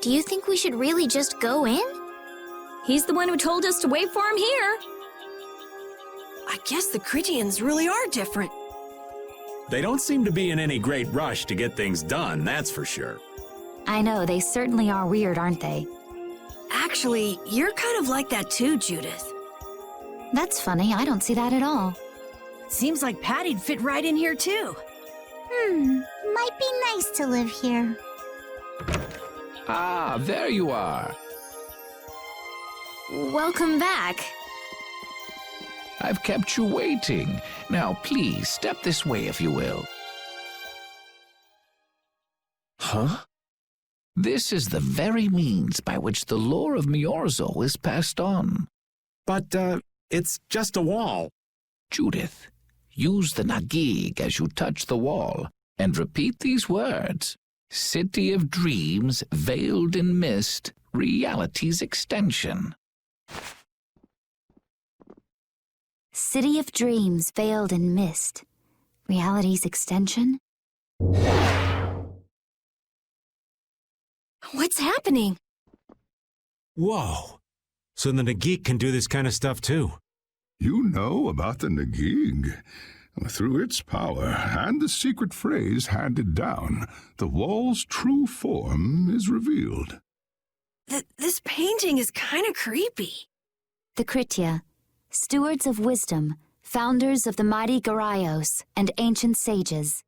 Do you think we should really just go in? He's the one who told us to wait for him here. I guess the Critians really are different. They don't seem to be in any great rush to get things done, that's for sure. I know, they certainly are weird, aren't they? Actually, you're kind of like that too, Judith. That's funny, I don't see that at all. Seems like Patty'd fit right in here too. Might be nice to live here. Ah, there you are. Welcome back. I've kept you waiting. Now, please, step this way if you will. Huh? This is the very means by which the lore of Miorzo is passed on. But, it's just a wall. Judith, use the Nagig as you touch the wall and repeat these words. City of dreams, veiled in mist, reality's extension. City of dreams veiled in mist. Reality's extension? What's happening? Whoa. So the Nagik can do this kind of stuff too. You know about the Nagig. Through its power and the secret phrase handed down, the wall's true form is revealed. This painting is kind of creepy. The Kritia, stewards of wisdom, founders of the mighty Garaios and ancient sages.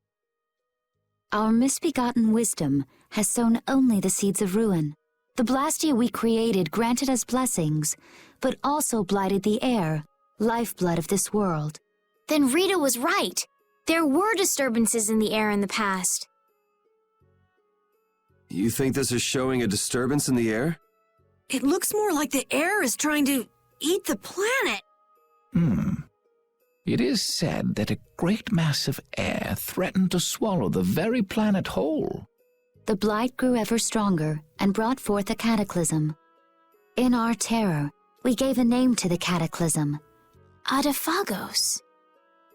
Our misbegotten wisdom has sown only the seeds of ruin. The blastia we created granted us blessings, but also blighted the air, lifeblood of this world. Then Rita was right. There were disturbances in the air in the past. You think this is showing a disturbance in the air? It looks more like the air is trying to eat the planet. It is said that a great mass of air threatened to swallow the very planet whole. The blight grew ever stronger and brought forth a cataclysm. In our terror, we gave a name to the cataclysm. Adaphagos.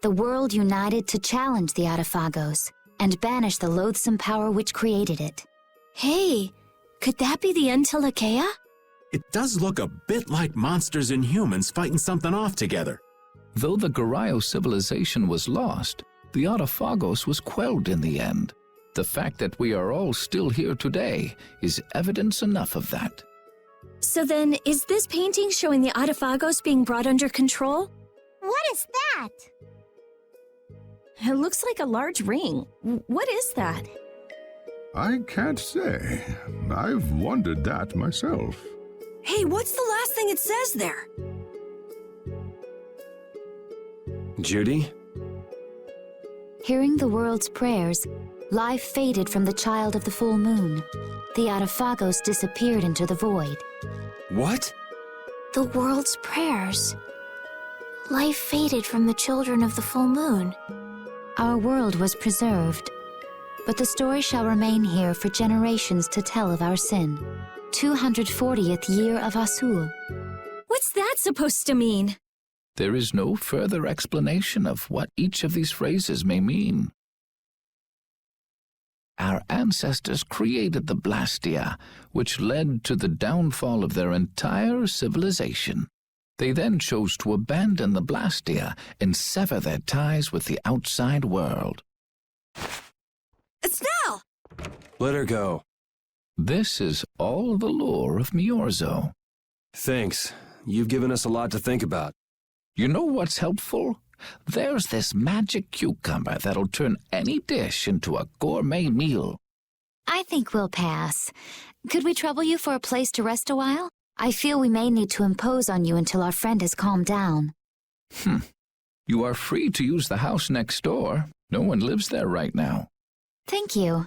The world united to challenge the Adaphagos and banish the loathsome power which created it. Hey, could that be the Entelekea? It does look a bit like monsters and humans fighting something off together. Though the Garayo civilization was lost, the Adaphagos was quelled in the end. The fact that we are all still here today is evidence enough of that. So then, is this painting showing the Adaphagos being brought under control? What is that? It looks like a large ring. What is that? I can't say. I've wondered that myself. Hey, what's the last thing it says there? Judy? Hearing the world's prayers, life faded from the child of the full moon. The Adaphagos disappeared into the void. What? The world's prayers. Life faded from the children of the full moon. Our world was preserved, but the story shall remain here for generations to tell of our sin. 240th year of Asul. What's that supposed to mean? There is no further explanation of what each of these phrases may mean. Our ancestors created the blastia, which led to the downfall of their entire civilization. They then chose to abandon the blastia and sever their ties with the outside world. Estelle! Let her go. This is all the lore of Miorzo. Thanks. You've given us a lot to think about. You know what's helpful? There's this magic cucumber that'll turn any dish into a gourmet meal. I think we'll pass. Could we trouble you for a place to rest a while? I feel we may need to impose on you until our friend has calmed down. You are free to use the house next door. No one lives there right now. Thank you.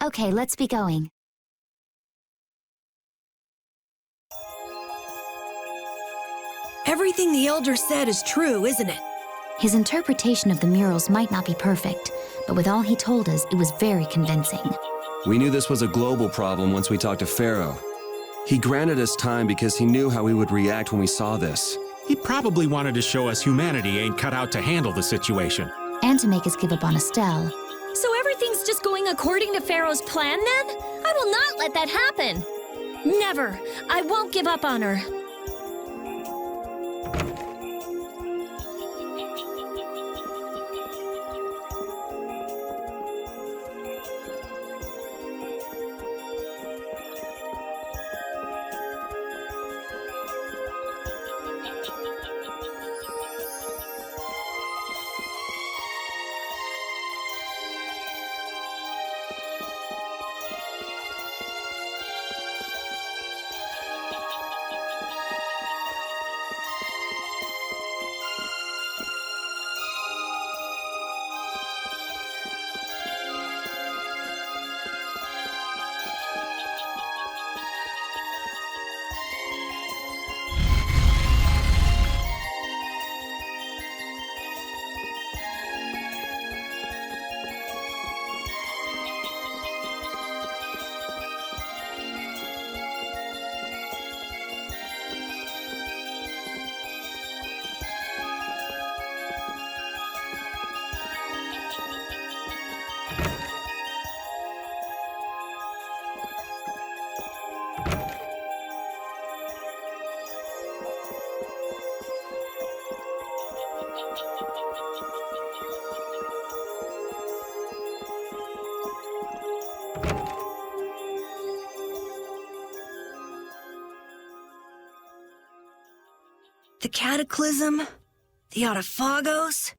Okay, let's be going. Everything the Elder said is true, isn't it? His interpretation of the murals might not be perfect, but with all he told us, it was very convincing. We knew this was a global problem once we talked to Pharaoh. He granted us time because he knew how we would react when we saw this. He probably wanted to show us humanity ain't cut out to handle the situation. And to make us give up on Estelle. So everything's just going according to Pharaoh's plan then? I I will not let that happen! Never! I won't give up on her. The Cataclysm? The Autophagos?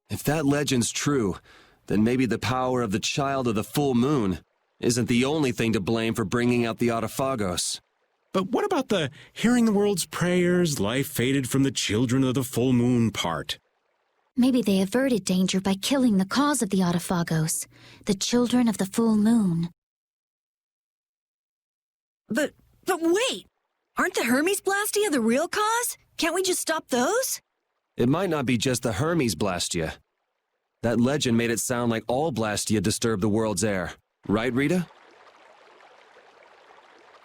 If that legend's true, then maybe the power of the Child of the Full Moon isn't the only thing to blame for bringing out the Autophagos. But what about the hearing the world's prayers, life faded from the children of the full moon part? Maybe they averted danger by killing the cause of the Autophagos, the children of the full moon. But wait! Aren't the Hermes blastia the real cause? Can't we just stop those? It might not be just the Hermes blastia. That legend made it sound like all blastia disturb the world's air. Right, Rita?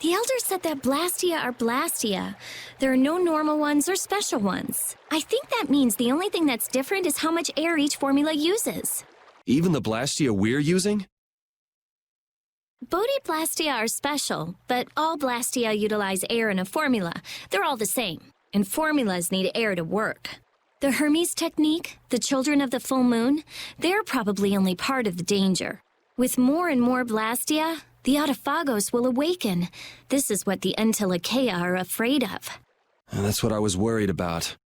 The elders said that blastia are blastia. There are no normal ones or special ones. I think that means the only thing that's different is how much air each formula uses. Even the blastia we're using? Bodhi blastia are special, but all blastia utilize air in a formula. They're all the same, and formulas need air to work. The Hermes technique, the children of the full moon, they're probably only part of the danger. With more and more blastia, the Autophagos will awaken. This is what the Entelekea are afraid of. And that's what I was worried about.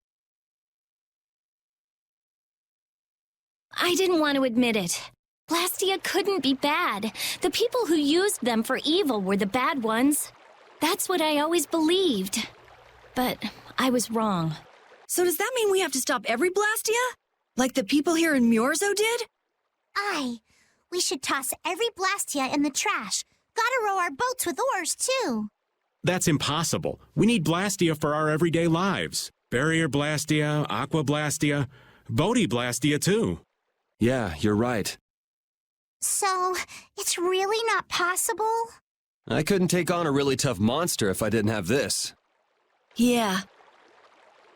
I didn't want to admit it. Blastia couldn't be bad. The people who used them for evil were the bad ones. That's what I always believed. But I was wrong. So does that mean we have to stop every blastia? Like the people here in Myorzo did? Aye. We should toss every blastia in the trash. Gotta row our boats with oars, too. That's impossible. We need blastia for our everyday lives. Barrier blastia, aqua blastia, Bodhi blastia too. Yeah, you're right. So, it's really not possible? I couldn't take on a really tough monster if I didn't have this. Yeah.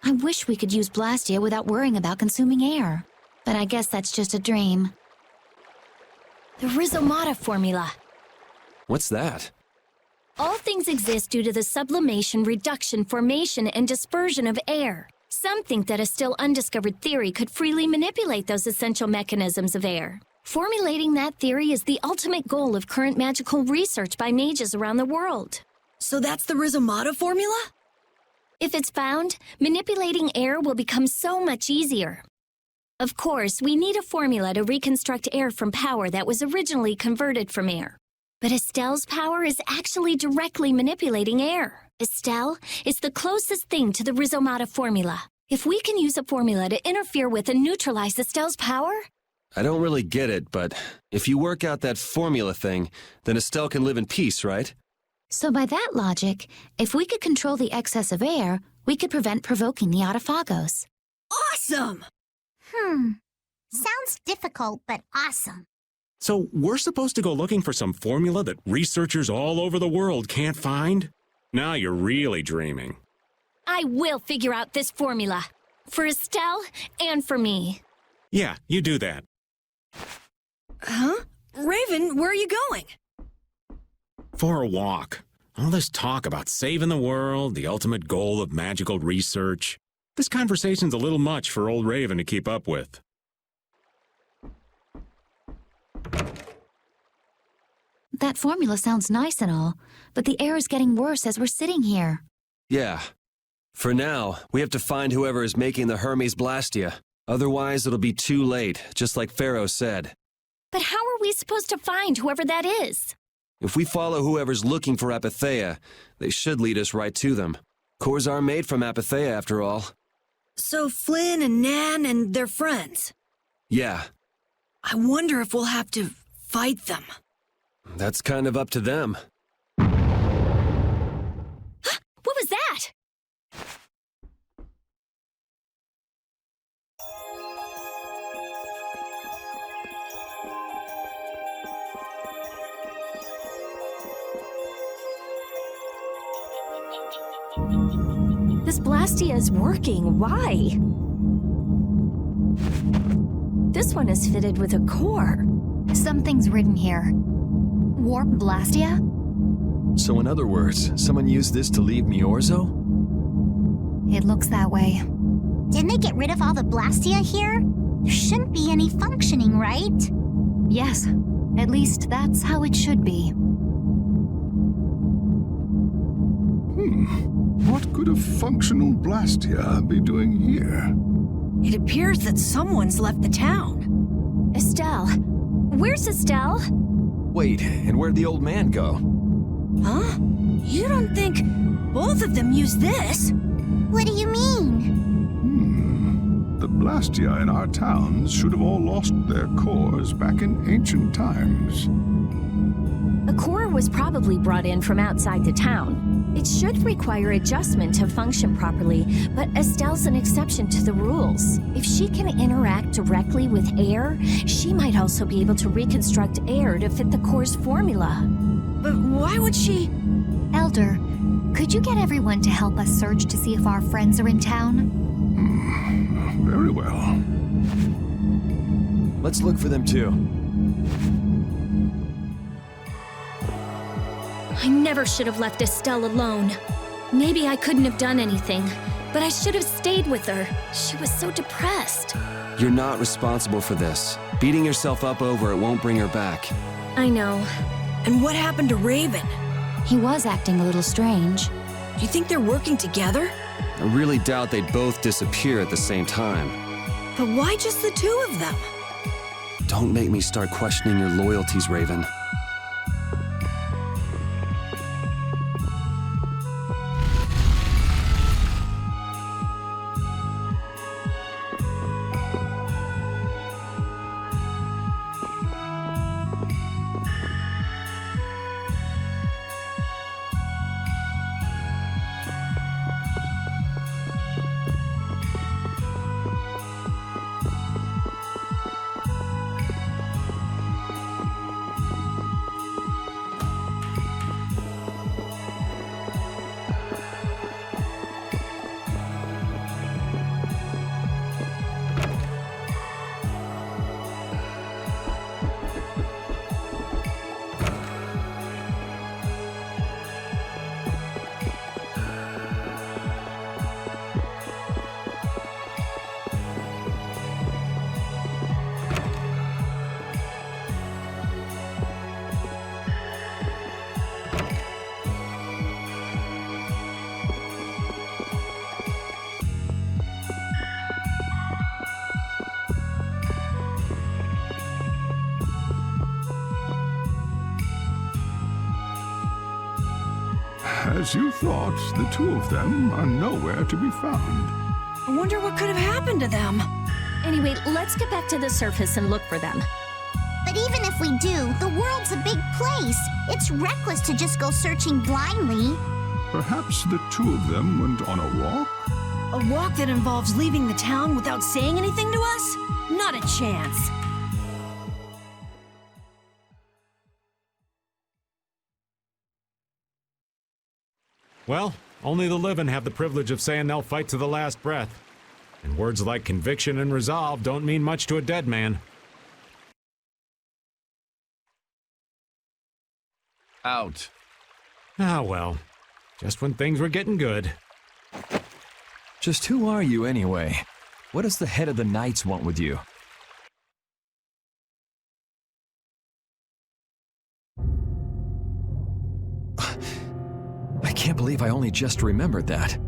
I wish we could use blastia without worrying about consuming air. But I guess that's just a dream. The Rhizomata formula. What's that? All things exist due to the sublimation, reduction, formation, and dispersion of air. Some think that a still undiscovered theory could freely manipulate those essential mechanisms of air. Formulating that theory is the ultimate goal of current magical research by mages around the world. So that's the Rhizomata formula? If it's found, manipulating air will become so much easier. Of course, we need a formula to reconstruct air from power that was originally converted from air. But Estelle's power is actually directly manipulating air. Estelle is the closest thing to the Rhizomata formula. If we can use a formula to interfere with and neutralize Estelle's power... I don't really get it, but if you work out that formula thing, then Estelle can live in peace, right? So by that logic, if we could control the excess of air, we could prevent provoking the Autophagos. Awesome! Sounds difficult, but awesome. So we're supposed to go looking for some formula that researchers all over the world can't find? Now you're really dreaming. I will figure out this formula. For Estelle and for me. Yeah, you do that. Huh? Raven, where are you going? For a walk. All this talk about saving the world, the ultimate goal of magical research. This conversation's a little much for old Raven to keep up with. That formula sounds nice and all, but the air is getting worse as we're sitting here. Yeah. For now, we have to find whoever is making the Hermes blastia. Otherwise, it'll be too late, just like Pharaoh said. But how are we supposed to find whoever that is? If we follow whoever's looking for Apatheia, they should lead us right to them. Cores are made from Apatheia, after all. So Flynn and Nan and their friends. Yeah, I wonder if we'll have to fight them. that's kind of up to them. What was that? This blastia is working. Why? This one is fitted with a core. Something's written here. Warp blastia? So in other words, someone used this to leave Miorzo? It looks that way. Didn't they get rid of all the blastia here? There shouldn't be any functioning, right? Yes, at least that's how it should be. What could a functional blastia be doing here? It appears that someone's left the town. Estelle. Where's Estelle? Wait, and where'd the old man go? Huh? You don't think both of them used this? What do you mean? The blastia in our towns should have all lost their cores back in ancient times. A core was probably brought in from outside the town. It should require adjustment to function properly, but Estelle's an exception to the rules. If she can interact directly with air, she might also be able to reconstruct air to fit the core's formula. But why would she? Elder, could you get everyone to help us search to see if our friends are in town? Very well. Let's look for them too. I never should have left Estelle alone. Maybe I couldn't have done anything, but I should have stayed with her. She was so depressed. You're not responsible for this. Beating yourself up over it won't bring her back. I know. And what happened to Raven? He was acting a little strange. Do you think they're working together? I really doubt they'd both disappear at the same time. But why just the two of them? Don't make me start questioning your loyalties, Raven. As you thought, the two of them are nowhere to be found. I wonder what could have happened to them. Anyway, let's get back to the surface and look for them. But even if we do, the world's a big place. It's reckless to just go searching blindly. Perhaps the two of them went on a walk? A walk that involves leaving the town without saying anything to us? Not a chance. Well, only the living have the privilege of saying they'll fight to the last breath. And words like conviction and resolve don't mean much to a dead man. Out. Ah, well. Just when things were getting good. Just who are you anyway? What does the head of the Knights want with you? I can't believe I only just remembered that.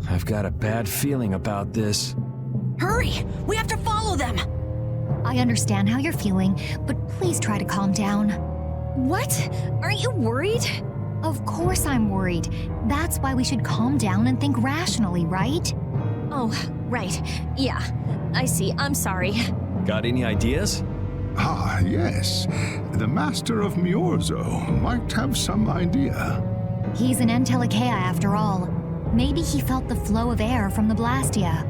I've got a bad feeling about this. Hurry! We have to follow them! I understand how you're feeling, but please try to calm down. What? Aren't you worried? Of course I'm worried. That's why we should calm down and think rationally, right? Oh, right. Yeah, I see. I'm sorry. Got any ideas? Ah, yes. The Master of Miorzo might have some idea. He's an Entelecea after all. Maybe he felt the flow of air from the blastia.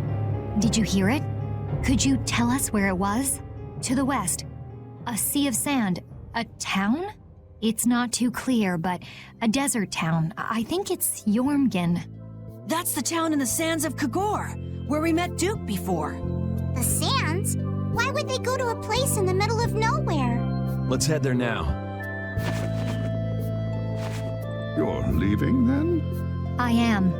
Did you hear it? Could you tell us where it was? To the west. A sea of sand. A town? It's not too clear, but a desert town. I think it's Jormungand. That's the town in the sands of Kagor, where we met Duke before. The sands? Why would they go to a place in the middle of nowhere? Let's head there now. You're leaving, then? I am.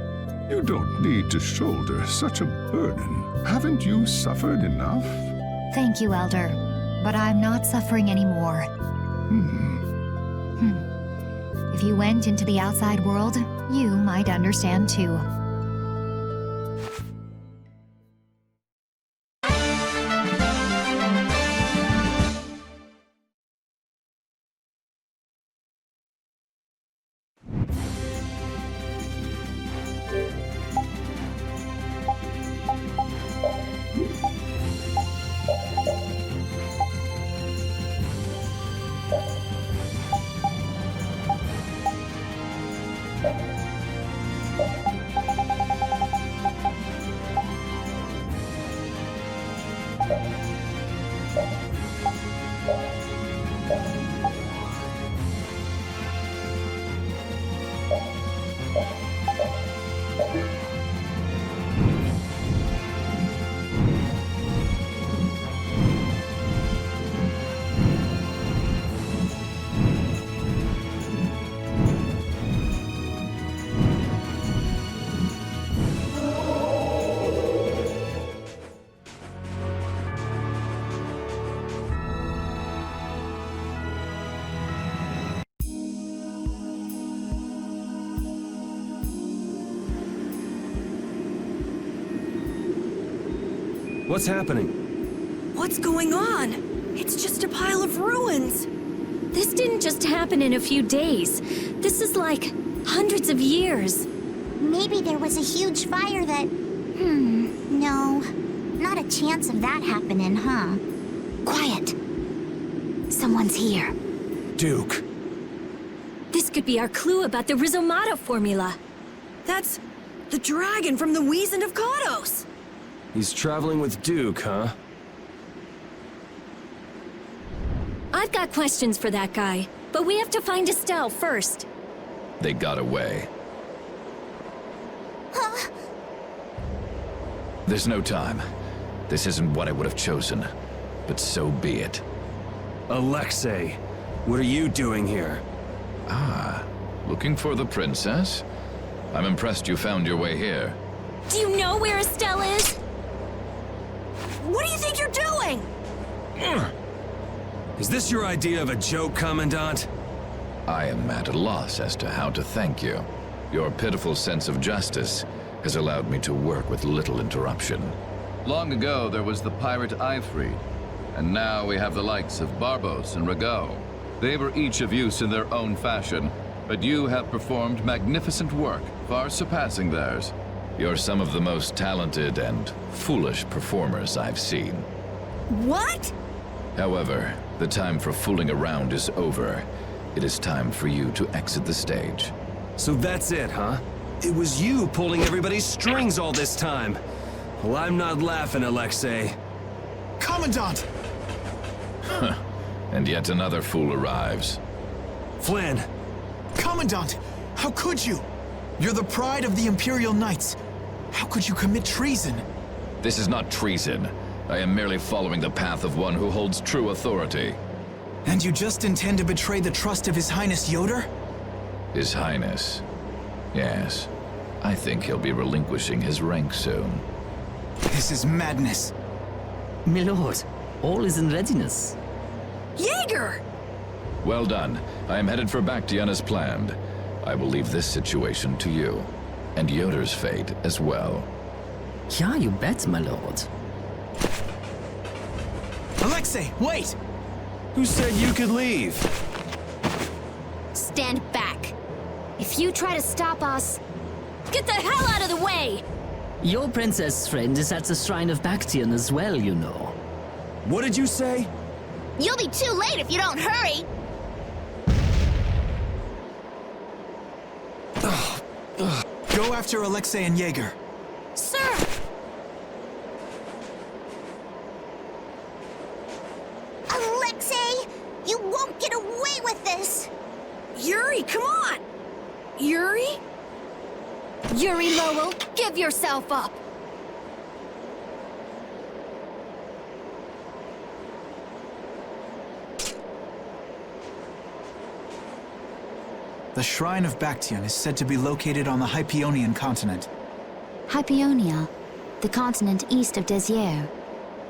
You don't need to shoulder such a burden. Haven't you suffered enough? Thank you, Elder. But I'm not suffering anymore. If you went into the outside world, you might understand too. What's happening? What's going on? It's just a pile of ruins. This didn't just happen in a few days. This is like hundreds of years. Maybe there was a huge fire that... no. Not a chance of that happening, huh? Quiet. Someone's here. Duke. This could be our clue about the Rhizomato formula. That's the dragon from the Weasand of Kodos. He's traveling with Duke, huh? I've got questions for that guy, but we have to find Estelle first. They got away. There's no time. This isn't what I would have chosen, but so be it. Alexei, what are you doing here? Ah, looking for the princess? I'm impressed you found your way here. Do you know where Estelle is? What do you think you're doing? Is this your idea of a joke, Commandant? I am at a loss as to how to thank you. Your pitiful sense of justice has allowed me to work with little interruption. Long ago, there was the pirate Ifrid, and now we have the likes of Barbos and Rago. They were each of use in their own fashion, but you have performed magnificent work, far surpassing theirs. You're some of the most talented and foolish performers I've seen. What? However, the time for fooling around is over. It is time for you to exit the stage. So that's it, huh? It was you pulling everybody's strings all this time. Well, I'm not laughing, Alexei. Commandant! And yet another fool arrives. Flynn! Commandant! How could you? You're the pride of the Imperial Knights. How could you commit treason? This is not treason. I am merely following the path of one who holds true authority. And you just intend to betray the trust of His Highness Yoder? His Highness. Yes. I think he'll be relinquishing his rank soon. This is madness. Milord, all is in readiness. Jaeger! Well done. I am headed for Bactian as planned. I will leave this situation to you. And Yoder's fate as well. Yeah, you bet, my lord. Alexei, wait! Who said you could leave? Stand back. If you try to stop us, get the hell out of the way! Your princess friend is at the shrine of Bactian as well, you know. What did you say? You'll be too late if you don't hurry. Go after Alexei and Jaeger. Sir! Alexei, you won't get away with this. Yuri, come on! Yuri? Yuri Lowell, give yourself up! The Shrine of Bactian is said to be located on the Hypionian continent. Hypionia, the continent east of Desier.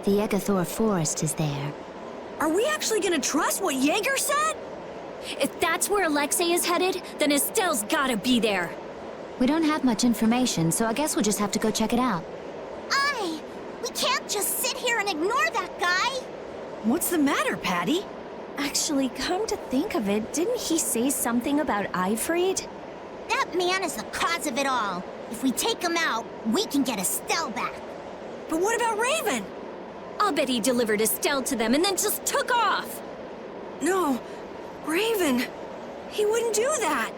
The Egathor forest is there. Are we actually gonna trust what Jaeger said? If that's where Alexei is headed, then Estelle's gotta be there. We don't have much information, so I guess we'll just have to go check it out. We can't just sit here and ignore that guy. What's the matter, Patty? Actually, come to think of it, didn't he say something about Eifried? That man is the cause of it all. If we take him out, we can get Estelle back. But what about Raven? I'll bet he delivered Estelle to them and then just took off. No, Raven. He wouldn't do that.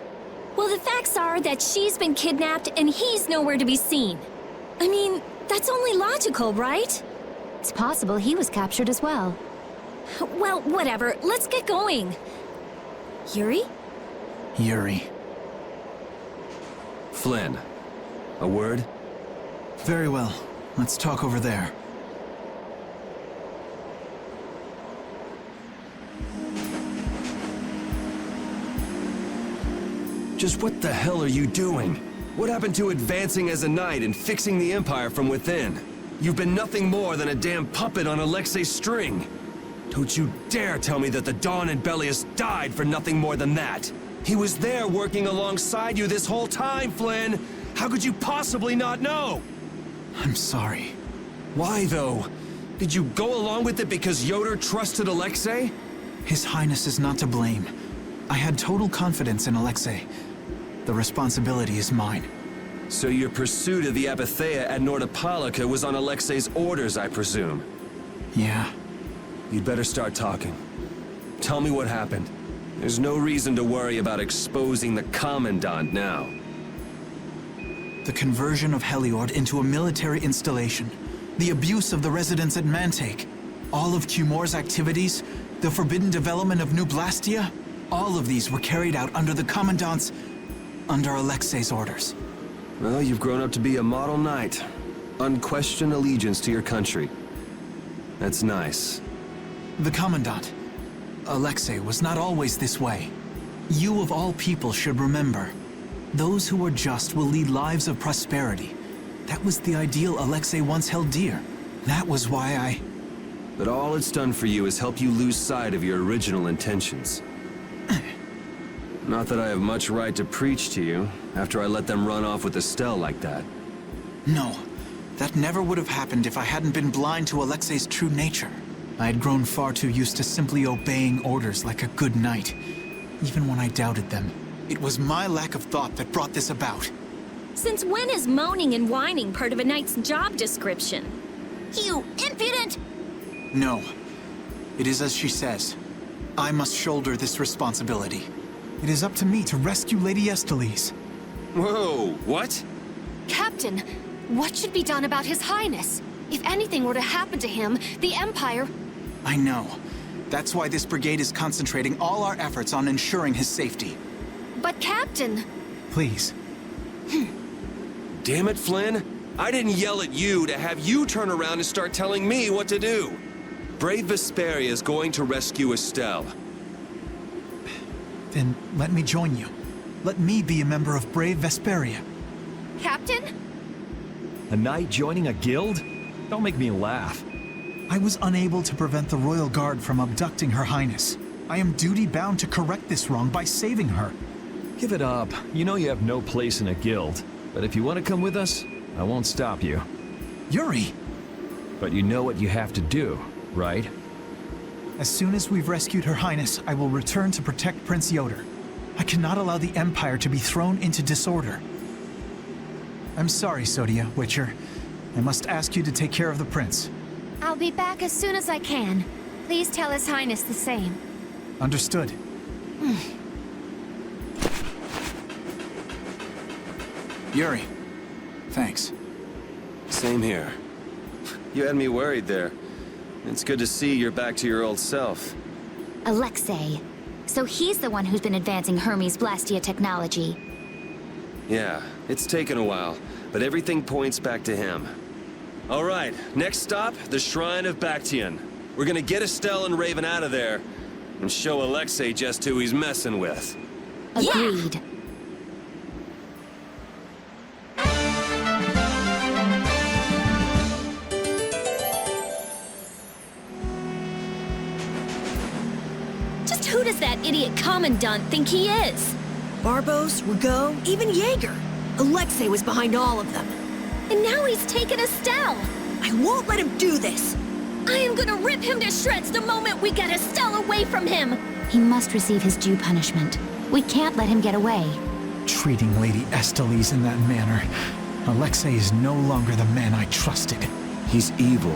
Well, the facts are that she's been kidnapped and he's nowhere to be seen. I mean, that's only logical, right? It's possible he was captured as well. Well, whatever. Let's get going. Yuri? Yuri. Flynn. A word? Very well. Let's talk over there. Just what the hell are you doing? What happened to advancing as a knight and fixing the Empire from within? You've been nothing more than a damn puppet on Alexei's string. Don't you dare tell me that the Dawn and Bellius died for nothing more than that. He was there working alongside you this whole time, Flynn. How could you possibly not know? I'm sorry. Why, though? Did you go along with it because Yoder trusted Alexei? His Highness is not to blame. I had total confidence in Alexei. The responsibility is mine. So your pursuit of the Apatheia at Nordapalika was on Alexei's orders, I presume? Yeah. You'd better start talking. Tell me what happened. There's no reason to worry about exposing the Commandant now. The conversion of Heliord into a military installation. The abuse of the residents at Mantake. All of Cumor's activities. The forbidden development of New Blastia. All of these were carried out under the Commandant's... under Alexei's orders. Well, you've grown up to be a model knight. Unquestioned allegiance to your country. That's nice. The Commandant, Alexei, was not always this way. You of all people should remember. Those who are just will lead lives of prosperity. That was the ideal Alexei once held dear. That was why I... But all it's done for you is help you lose sight of your original intentions. Not that I have much right to preach to you, after I let them run off with Estelle like that. No, that never would have happened if I hadn't been blind to Alexei's true nature. I had grown far too used to simply obeying orders like a good knight, even when I doubted them. It was my lack of thought that brought this about. Since when is moaning and whining part of a knight's job description? You impudent! No. It is as she says. I must shoulder this responsibility. It is up to me to rescue Lady Estelle. Whoa, what? Captain, what should be done about His Highness? If anything were to happen to him, the Empire... I know. That's why this brigade is concentrating all our efforts on ensuring his safety. But Captain... Please. Damn it, Flynn. I didn't yell at you to have you turn around and start telling me what to do. Brave Vesperia is going to rescue Estelle. Then let me join you. Let me be a member of brave Vesperia. Captain? A knight joining a guild? Don't make me laugh. I was unable to prevent the Royal Guard from abducting Her Highness. I am duty-bound to correct this wrong by saving her. Give it up. You know you have no place in a guild. But if you want to come with us, I won't stop you. Yuri! But you know what you have to do, right? As soon as we've rescued Her Highness, I will return to protect Prince Yoder. I cannot allow the Empire to be thrown into disorder. I'm sorry, Sodia, Witcher. I must ask you to take care of the prince. I'll be back as soon as I can. Please tell His Highness the same. Understood. Yuri, thanks. Same here. You had me worried there. It's good to see you're back to your old self. Alexei. So he's the one who's been advancing Hermes' blastia technology. Yeah, it's taken a while, but everything points back to him. All right, next stop, the Shrine of Bactian. We're gonna get Estelle and Raven out of there, and show Alexei just who he's messing with. Agreed. Just who does that idiot commandant think he is? Barbos, Rigaud, even Jaeger. Alexei was behind all of them. And now he's taken Estelle. I won't let him do this. I am gonna rip him to shreds the moment we get Estelle away from him. He must receive his due punishment. We can't let him get away. Treating Lady Estellise in that manner. Alexei is no longer the man I trusted. He's evil.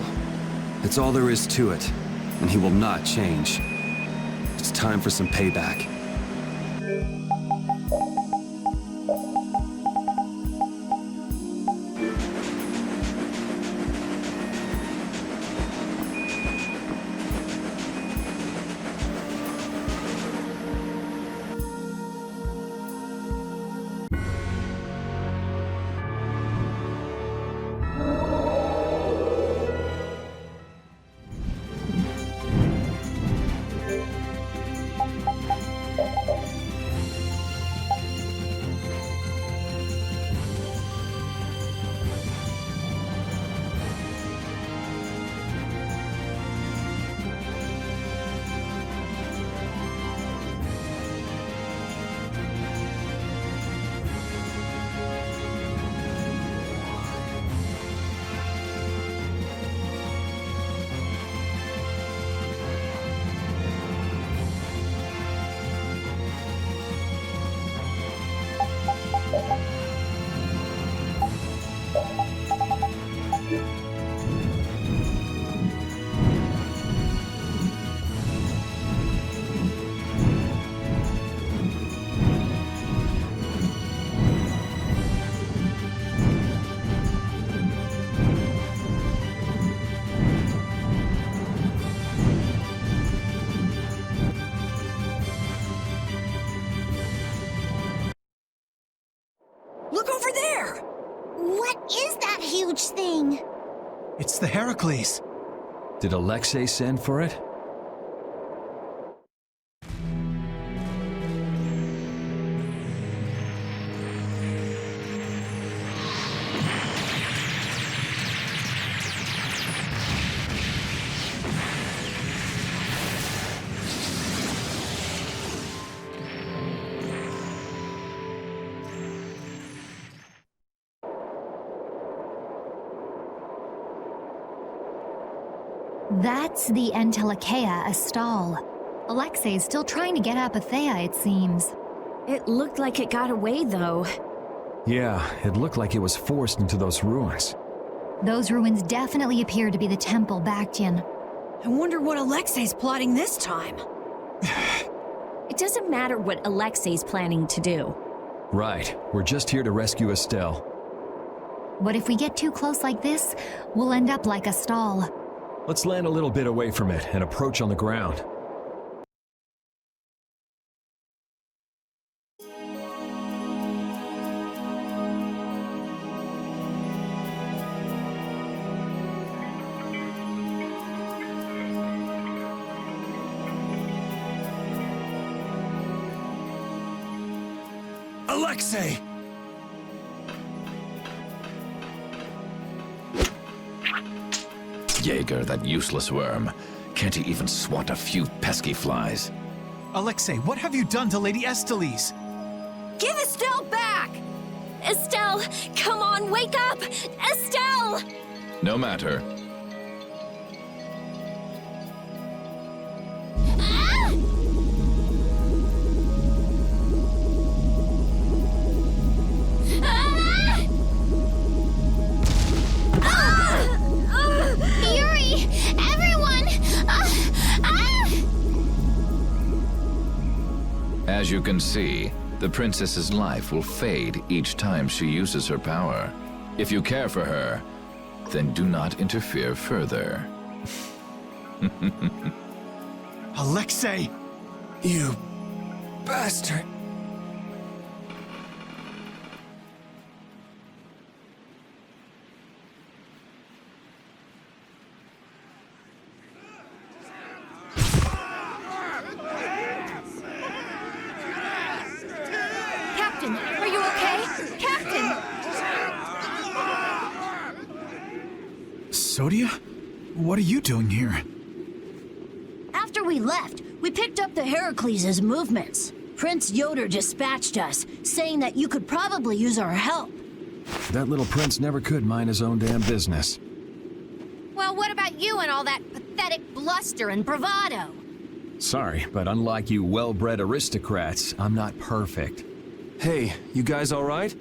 That's all there is to it, and he will not change. It's time for some payback. Look over there! What is that huge thing? It's the Heracles. Did Alexei send for it? That's the Entelikeia Estelle. Alexei's still trying to get Apatheia, it seems. It looked like it got away, though. Yeah, it looked like it was forced into those ruins. Those ruins definitely appear to be the Temple Bactian. I wonder what Alexei's plotting this time. It doesn't matter what Alexei's planning to do. Right, we're just here to rescue Estelle. But if we get too close like this, we'll end up like a stall. Let's land a little bit away from it and approach on the ground. Alexei! Jaeger, that useless worm. Can't he even swat a few pesky flies? Alexei, what have you done to Lady Estelle? Give Estelle back! Estelle, come on, wake up! Estelle! No matter. Ah! Ah! Ah! Yuri! Everyone! As you can see, the princess's life will fade each time she uses her power. If you care for her, then do not interfere further. Alexei! You bastard. Captain, are you okay? Captain! Sodia? What are you doing here? After we left, we picked up the Heracles' movements. Prince Yoder dispatched us, saying that you could probably use our help. That little prince never could mind his own damn business. Well, what about you and all that pathetic bluster and bravado? Sorry, but unlike you well-bred aristocrats, I'm not perfect. Hey, you guys all right?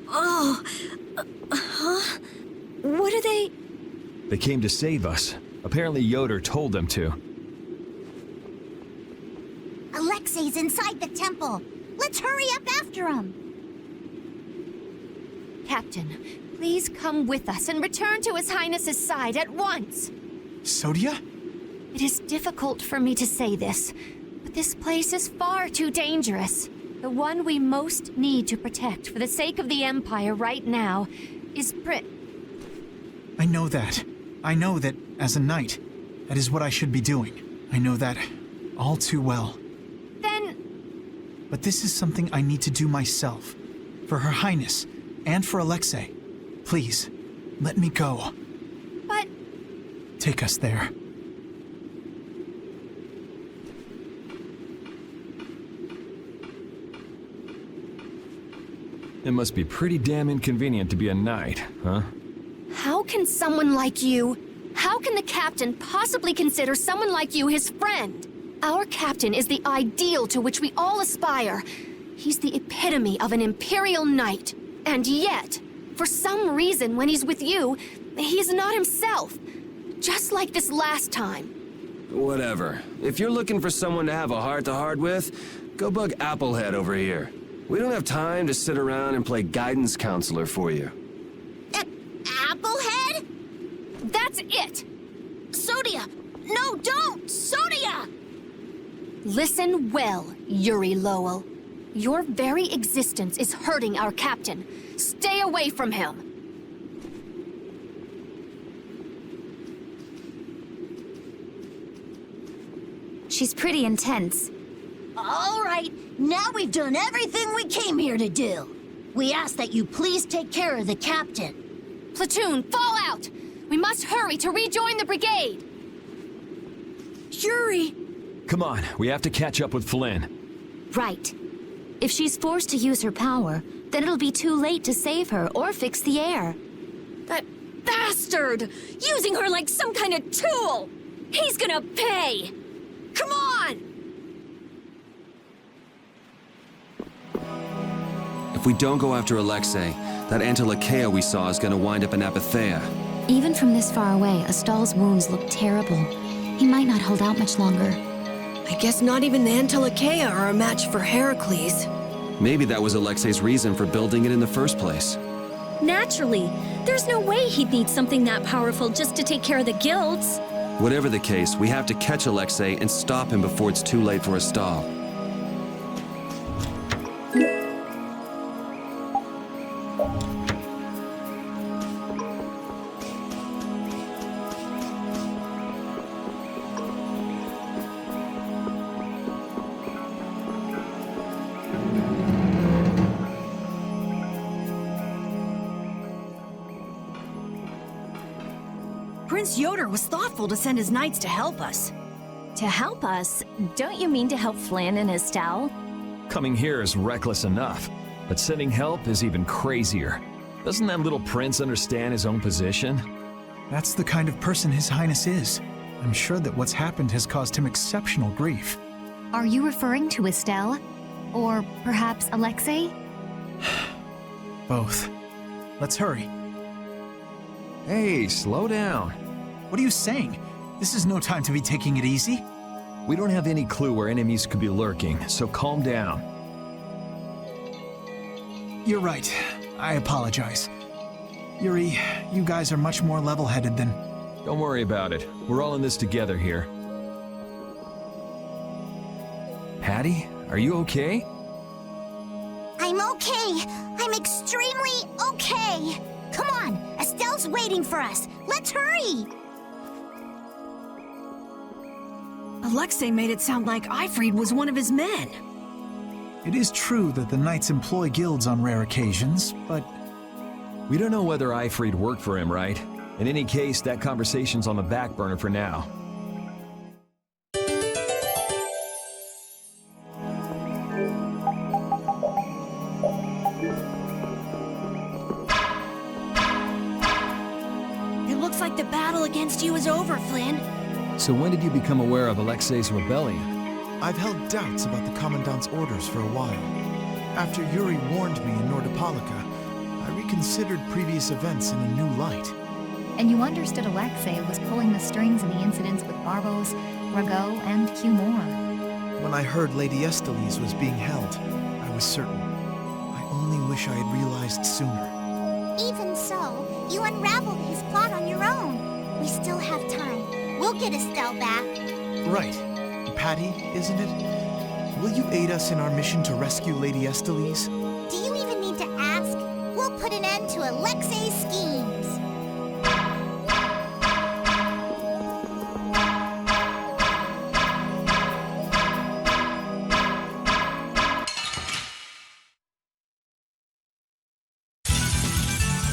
Oh, huh? What are they? They came to save us. Apparently Yoder told them to. Alexei's inside the temple. Let's hurry up after him. Captain, please come with us and return to His Highness's side at once. Sodia? It is difficult for me to say this, but this place is far too dangerous. The one we most need to protect for the sake of the Empire right now is I know that. I know that, as a knight, that is what I should be doing. I know that all too well. Then... But this is something I need to do myself. For Her Highness, and for Alexei. Please, let me go. But... Take us there. It must be pretty damn inconvenient to be a knight, huh? How can someone like you... How can the captain possibly consider someone like you his friend? Our captain is the ideal to which we all aspire. He's the epitome of an imperial knight. And yet, for some reason when he's with you, he's not himself. Just like this last time. Whatever. If you're looking for someone to have a heart-to-heart with, go bug Applehead over here. We don't have time to sit around and play guidance counselor for you. Applehead? That's it! Sodia! No, don't! Sodia! Listen well, Yuri Lowell. Your very existence is hurting our captain. Stay away from him. She's pretty intense. All right, now we've done everything we came here to do. We ask that you please take care of the captain. Platoon, fall out! We must hurry to rejoin the brigade! Yuri! Come on, we have to catch up with Flynn. Right. If she's forced to use her power, then it'll be too late to save her or fix the air. That bastard! Using her like some kind of tool! He's gonna pay! Come on! If we don't go after Alexei, that Antilakea we saw is gonna wind up in Apatheia. Even from this far away, Astal's wounds look terrible. He might not hold out much longer. I guess not even the Antilakea are a match for Heracles. Maybe that was Alexei's reason for building it in the first place. Naturally. There's no way he'd need something that powerful just to take care of the guilds. Whatever the case, we have to catch Alexei and stop him before it's too late for Astal. Prince Yoder was thoughtful to send his knights to help us. To help us? Don't you mean to help Flynn and Estelle? Coming here is reckless enough, but sending help is even crazier. Doesn't that little prince understand his own position? That's the kind of person His Highness is. I'm sure that what's happened has caused him exceptional grief. Are you referring to Estelle? Or perhaps Alexei? Both. Let's hurry. Hey, slow down. What are you saying? This is no time to be taking it easy. We don't have any clue where enemies could be lurking, so calm down. You're right. I apologize. Yuri, you guys are much more level-headed than... Don't worry about it. We're all in this together here. Patty, are you okay? I'm okay. I'm extremely okay. Come on, Estelle's waiting for us. Let's hurry. Alexei made it sound like Eifried was one of his men. It is true that the knights employ guilds on rare occasions, but... We don't know whether Eifried worked for him, right? In any case, that conversation's on the back burner for now. It looks like the battle against you is over, Flynn. So when did you become aware of Alexei's rebellion? I've held doubts about the Commandant's orders for a while. After Yuri warned me in Nordopolica, I reconsidered previous events in a new light. And you understood Alexei was pulling the strings in the incidents with Barbos, Rago, and Cumor. When I heard Lady Estelle was being held, I was certain. I only wish I had realized sooner. Even so, you unraveled his plot on your own. We still have time. We'll get Estelle back. Right. Patty, isn't it? Will you aid us in our mission to rescue Lady Estelle? Do you even need to ask? We'll put an end to Alexei's schemes.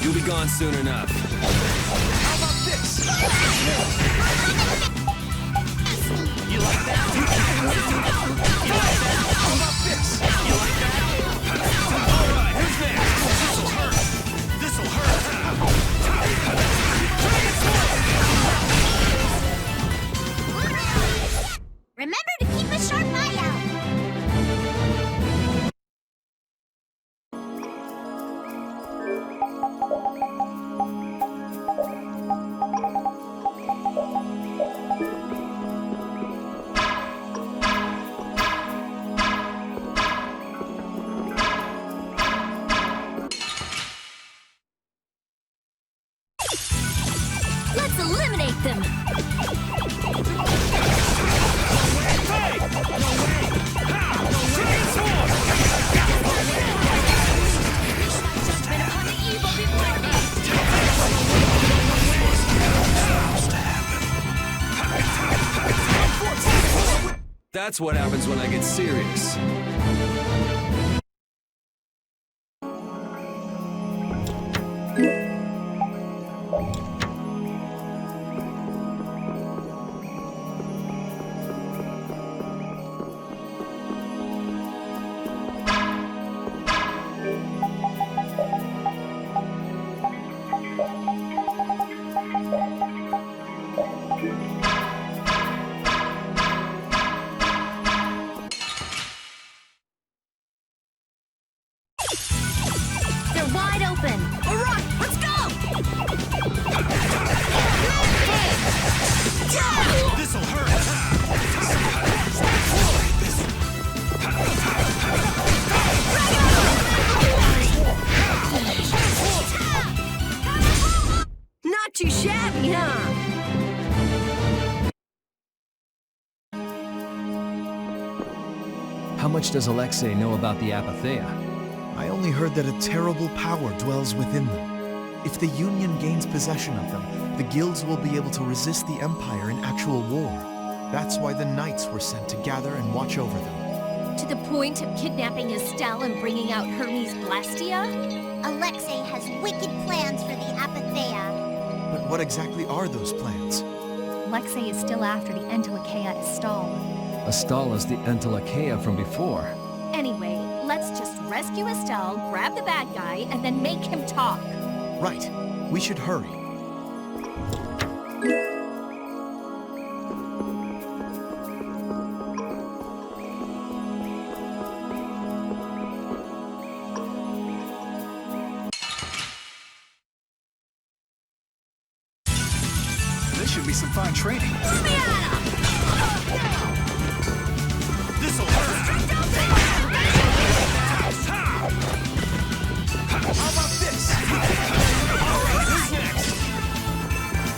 You'll be gone soon enough. How about this? You like that? You like that? How about this? You like that? All right, who's next? This'll hurt. Remember to keep a sharp eye out. Let's eliminate them! That's what happens when I get serious. They're wide open! All right, let's go! This'll hurt. Not too shabby, huh? How much does Alexei know about the Apatheia? I only heard that a terrible power dwells within them. If the Union gains possession of them, the guilds will be able to resist the Empire in actual war. That's why the knights were sent to gather and watch over them. To the point of kidnapping Estelle and bringing out Hermes Blastia? Alexei has wicked plans for the Apatheia. But what exactly are those plans? Alexei is still after the Entelachea Estelle. Estelle is the Entelachea from before. Anyway, let's just rescue Estelle, grab the bad guy, and then make him talk. Right. We should hurry. This should be some fun training. This'll hurt! How about this? Alright, who's next?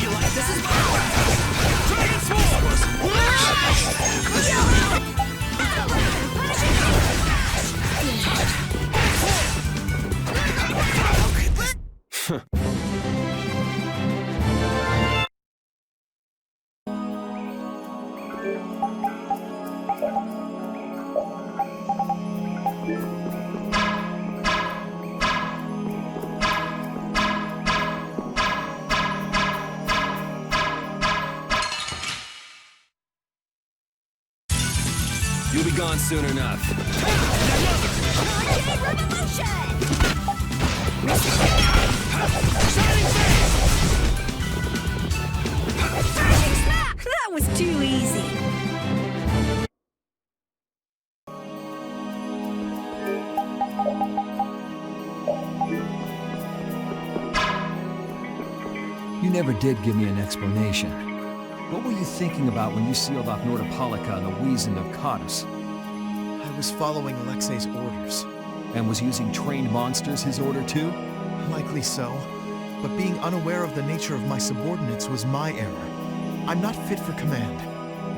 You like this? Is Dragon You'll be gone soon enough. That was too easy. You never did give me an explanation. What were you thinking about when you sealed off Nordopolica and the Wiesen of Codus? I was following Alexei's orders. And was using trained monsters his order too? Likely so. But being unaware of the nature of my subordinates was my error. I'm not fit for command.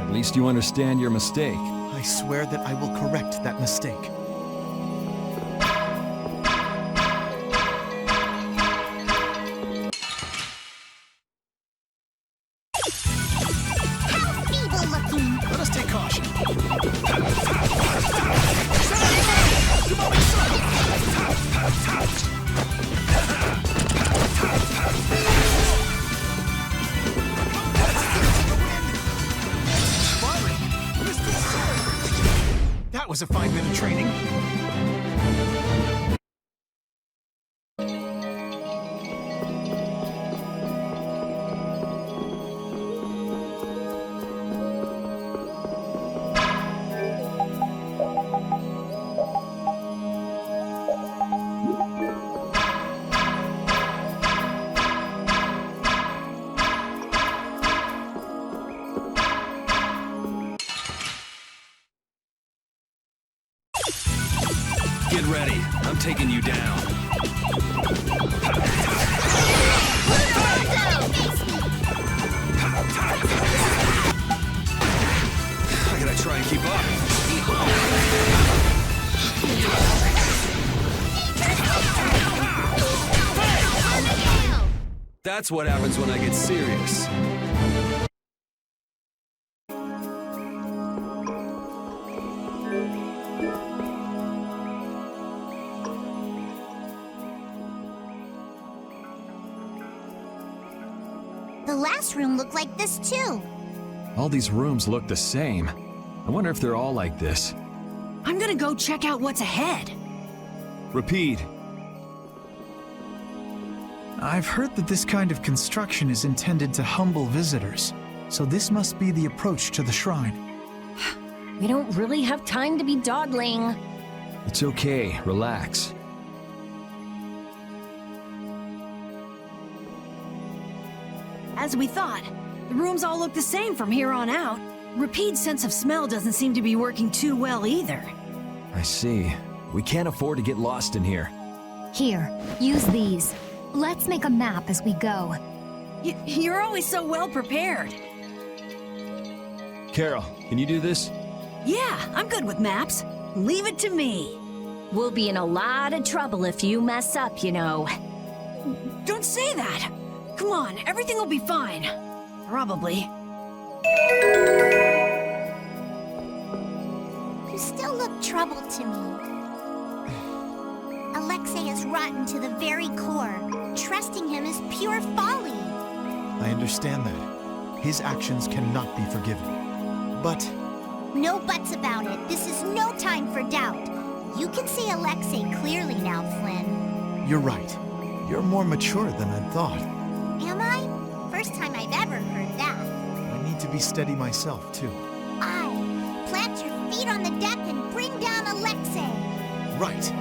At least you understand your mistake. I swear that I will correct that mistake. Let us take caution. That was a fine bit of training. Get ready. I'm taking you down. I gotta try and keep up. That's what happens when I get serious. The last room looked like this too. All these rooms look the same. I wonder if they're all like this. I'm gonna go check out what's ahead. Repeat. I've heard that this kind of construction is intended to humble visitors, so this must be the approach to the shrine. We don't really have time to be dawdling. It's okay. Relax. As we thought, the rooms all look the same from here on out. Repeat's sense of smell doesn't seem to be working too well either. I see. We can't afford to get lost in here. Here, use these. Let's make a map as we go. You're always so well prepared. Carol, can you do this? Yeah, I'm good with maps. Leave it to me. We'll be in a lot of trouble if you mess up, you know. Don't say that. Come on, everything will be fine. Probably. You still look troubled to me. Alexei is rotten to the very core. Trusting him is pure folly. I understand that. His actions cannot be forgiven. But... No buts about it. This is no time for doubt. You can see Alexei clearly now, Flynn. you're right. You're more mature than I'd thought. Am I? First time I've ever heard that. I need to be steady myself, too. Aye. Plant your feet on the deck and bring down Alexei. Right.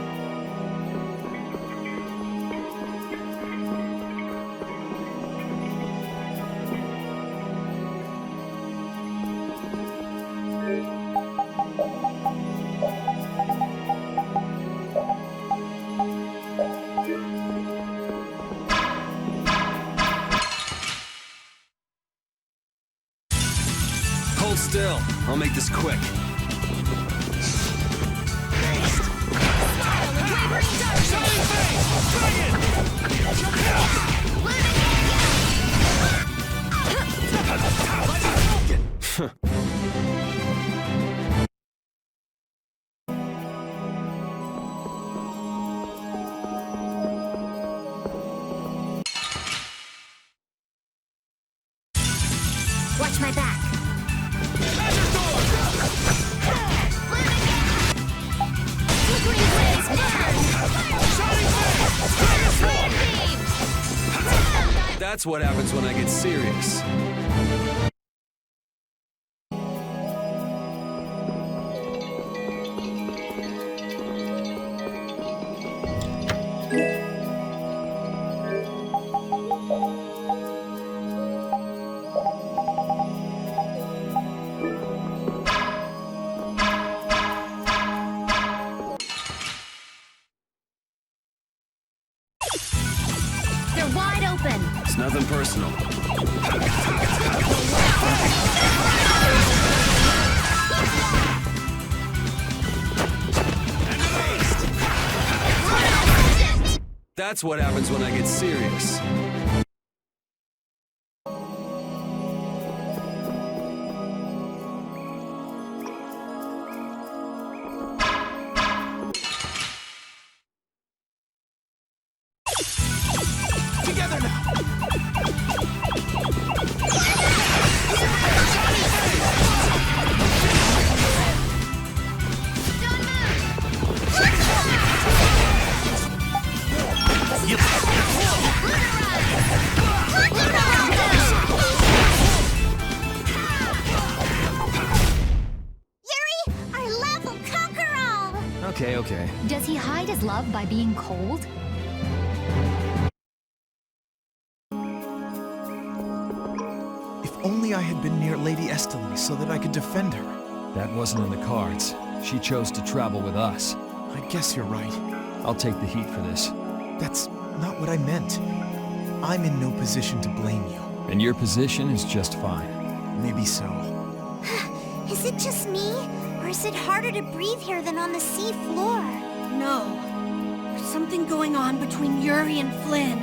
Hold still. I'll make this quick. Watch my back. That's what happens when I get serious. They're wide open. It's nothing personal. That's what happens when I get serious. Together now! Yuri, our love will conquer all. Okay, okay. Does he hide his love by being cold? If only I had been near Lady Estelle so that I could defend her. That wasn't in the cards. She chose to travel with us. I guess you're right. I'll take the heat for this. That's not what I meant. I'm in no position to blame you. And your position is just fine. Maybe so. Is it just me? Or is it harder to breathe here than on the sea floor? No. There's something going on between Yuri and Flynn.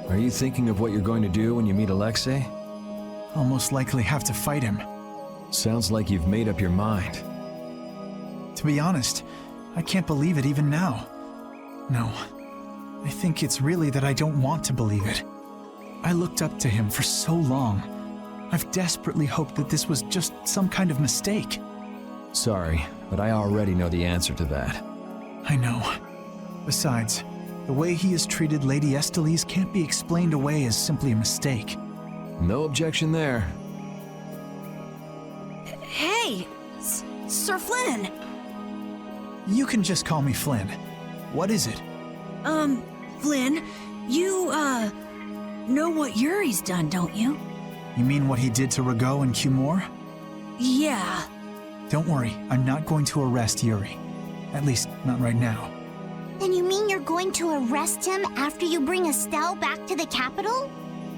Are you thinking of what you're going to do when you meet Alexei? I'll most likely have to fight him. Sounds like you've made up your mind. To be honest, I can't believe it even now. No, I think it's really that I don't want to believe it. I looked up to him for so long. I've desperately hoped that this was just some kind of mistake. Sorry, but I already know the answer to that. I know. Besides, the way he has treated Lady Estelle can't be explained away as simply a mistake. No objection there. Hey! Sir Flynn! You can just call me Flynn. What is it? Flynn, you, know what Yuri's done, don't you? You mean what he did to Rago and Cumore? Yeah. Don't worry, I'm not going to arrest Yuri. At least, not right now. Then you mean you're going to arrest him after you bring Estelle back to the capital?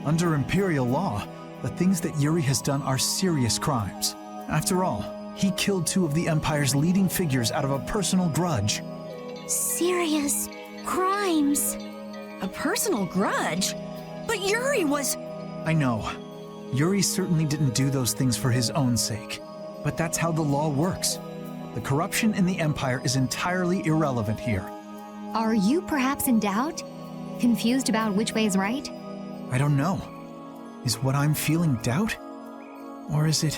Under Imperial law, the things that Yuri has done are serious crimes. After all, he killed 2 of the Empire's leading figures out of a personal grudge. Serious crimes. A personal grudge? But Yuri was... I know. Yuri certainly didn't do those things for his own sake. But that's how the law works. The corruption in the Empire is entirely irrelevant here. Are you perhaps in doubt? Confused about which way is right? I don't know. Is what I'm feeling doubt? Or is it...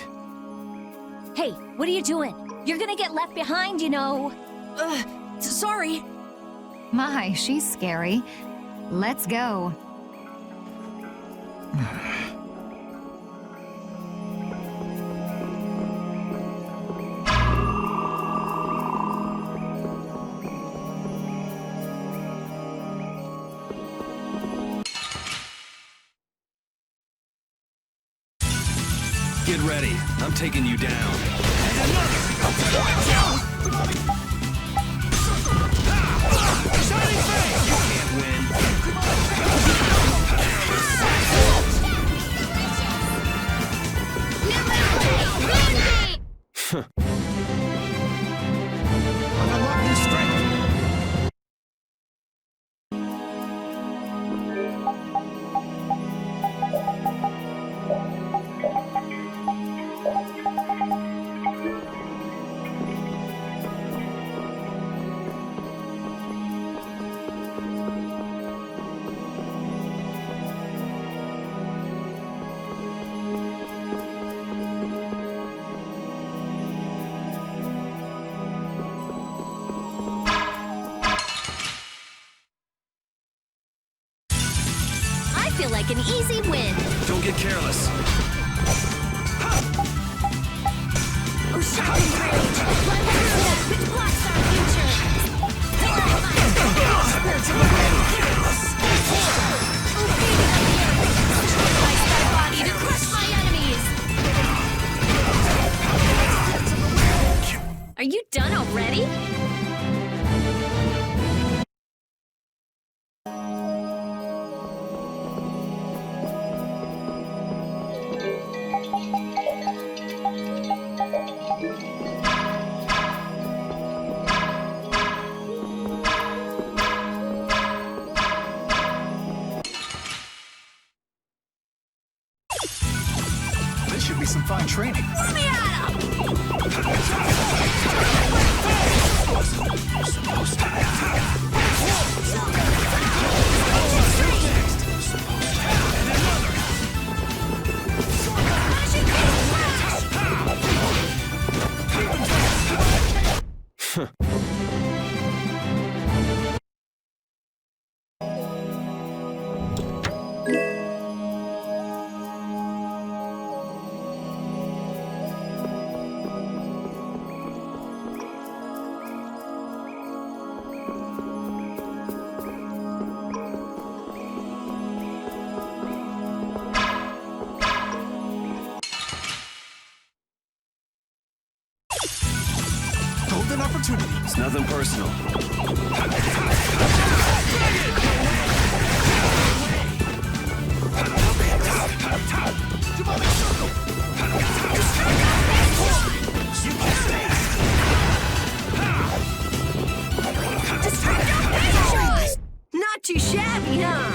Hey, what are you doing? You're gonna get left behind, you know. Sorry. My, she's scary. Let's go. Get ready. I'm taking you down. You can't win. I feel like an easy win. Don't get careless. Oh, shocking rage! Blood force which blocks our future! Spirits of the sacrifice my body to crush my enemies! Are you done already? This should be some fine training. Let me at him! Golden opportunity. It's nothing personal. Not too shabby, huh?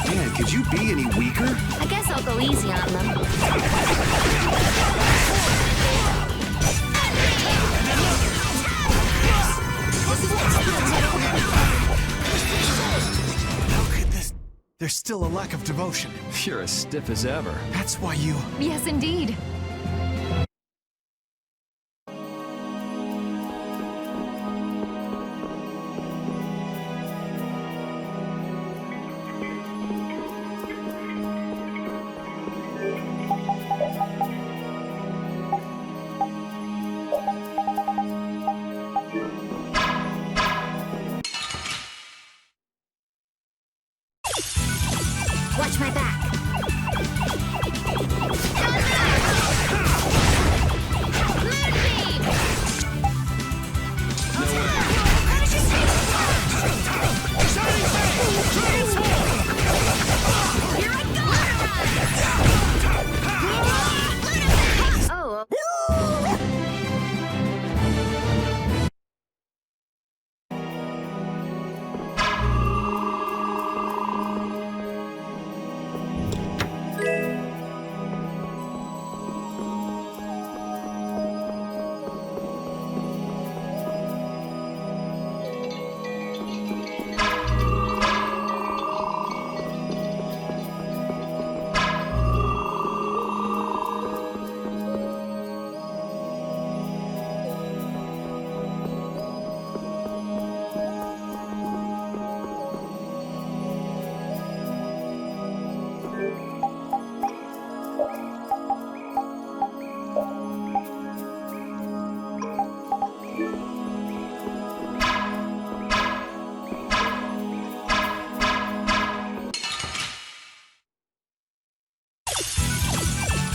Man, could you be any weaker? I guess I'll go easy on them. There's still a lack of devotion. You're as stiff as ever. That's why you... Yes, indeed.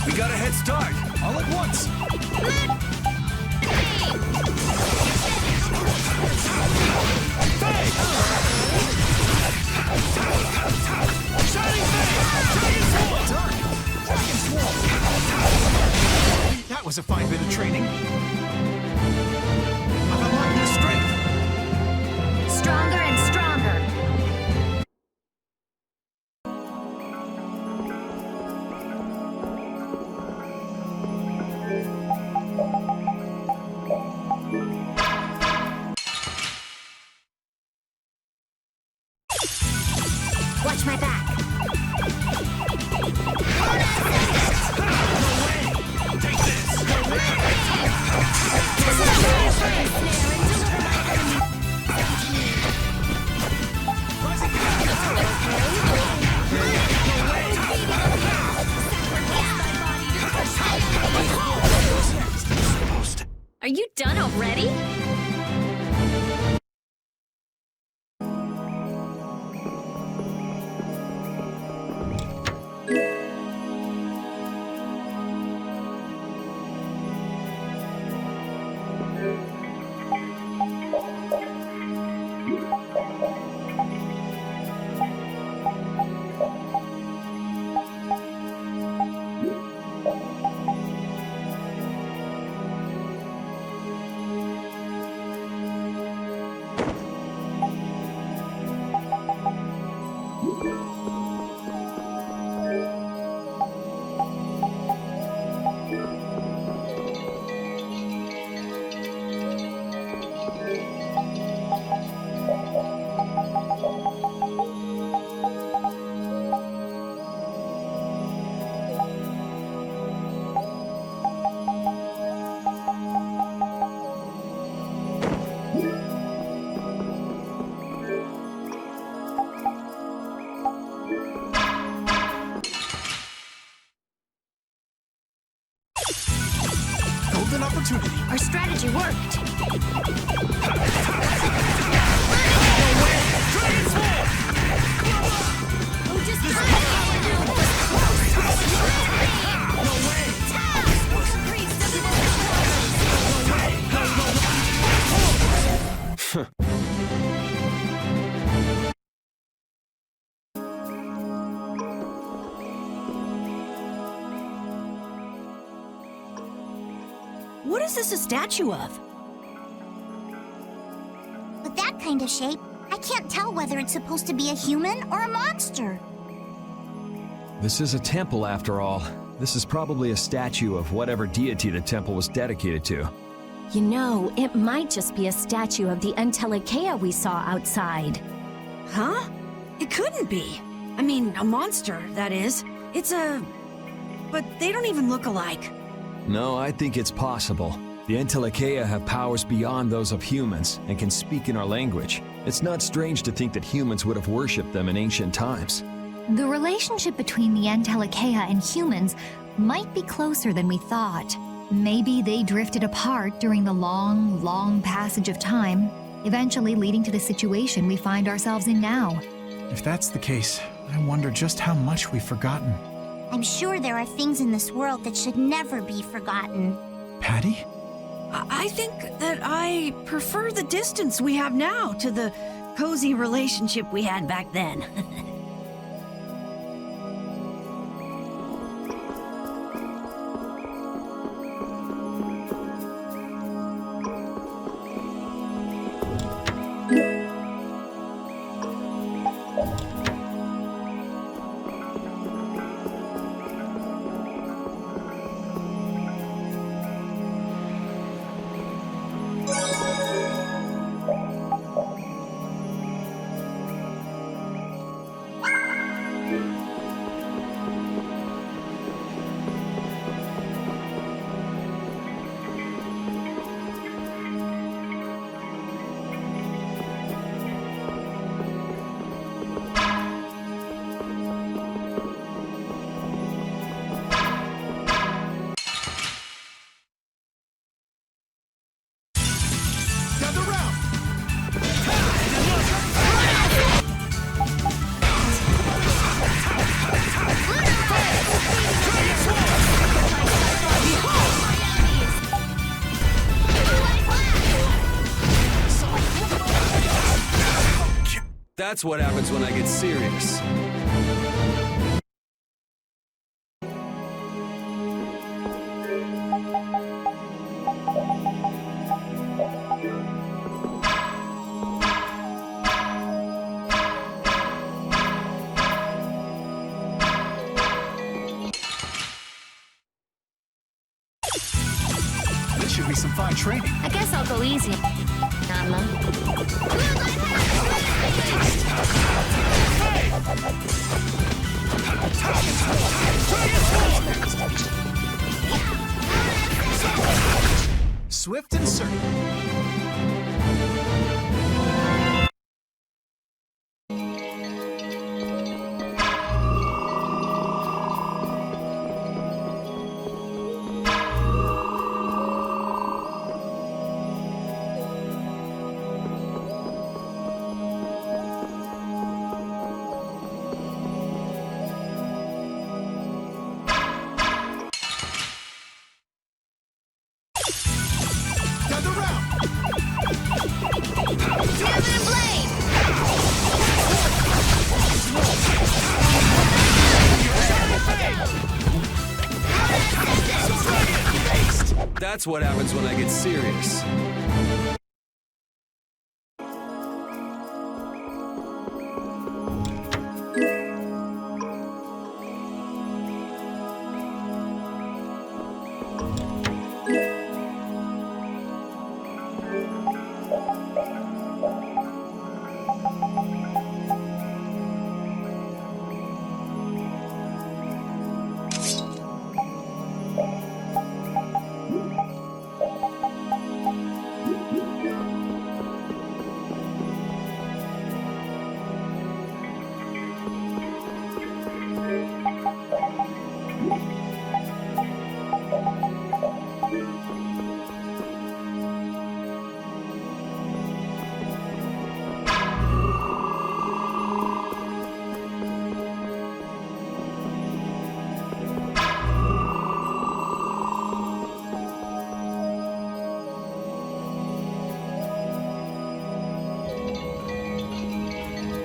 We got a head start! All at once! That was a fine bit of training. I'm unlocking the strength. Stronger and stronger. Watch my back. Are you done already? Golden opportunity. Our strategy worked. What is this a statue of? With that kind of shape, I can't tell whether it's supposed to be a human or a monster. This is a temple, after all. This is probably a statue of whatever deity the temple was dedicated to. You know, it might just be a statue of the Entelekea we saw outside. Huh? It couldn't be. I mean, a monster, that is. It's a... But they don't even look alike. No, I think it's possible. The Entelekea have powers beyond those of humans and can speak in our language. It's not strange to think that humans would have worshipped them in ancient times. The relationship between the Entelekea and humans might be closer than we thought. Maybe they drifted apart during the long, long passage of time, eventually leading to the situation we find ourselves in now. If that's the case, I wonder just how much we've forgotten. I'm sure there are things in this world that should never be forgotten. Patty? I think that I prefer the distance we have now to the cozy relationship we had back then. That's what happens when I get serious. This should be some fun training. I guess I'll go easy. Swift and certain. That's what happens when I get serious.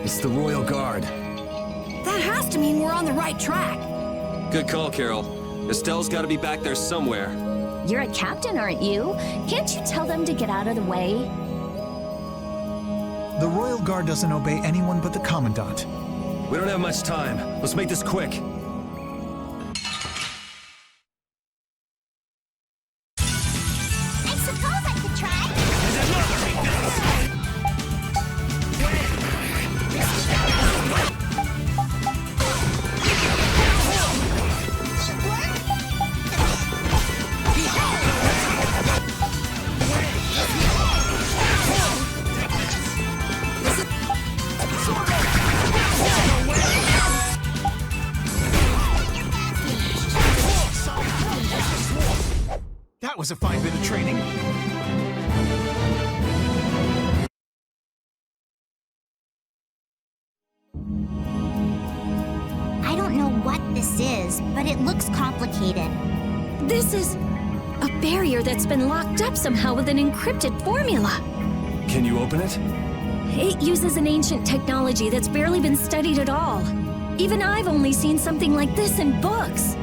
It's the Royal Guard. That has to mean we're on the right track. Good call, Carol. Estelle's got to be back there somewhere. You're a captain, aren't you? Can't you tell them to get out of the way? The Royal Guard doesn't obey anyone but the Commandant. We don't have much time. Let's make this quick. I suppose I could try. That was a fine bit of training. I don't know what this is, but it looks complicated. This is a barrier that's been locked up somehow with an encrypted formula. Can you open it? It uses an ancient technology that's barely been studied at all. Even I've only seen something like this in books.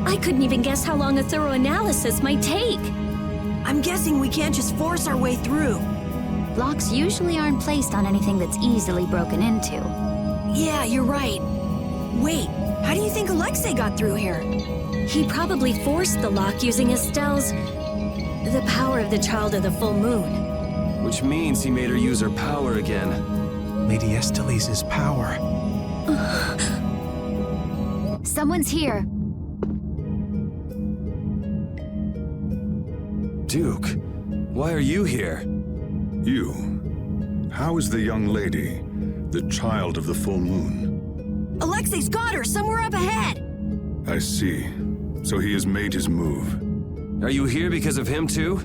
I couldn't even guess how long a thorough analysis might take. I'm guessing we can't just force our way through. Locks usually aren't placed on anything that's easily broken into. Yeah, you're right. Wait, how do you think Alexei got through here? He probably forced the lock using Estelle's... the power of the Child of the Full Moon. Which means he made her use her power again. Lady Estelle's power. Someone's here. Duke, why are you here? You. How is the young lady, the Child of the Full Moon? Alexei's got her somewhere up ahead! I see. So he has made his move. Are you here because of him too?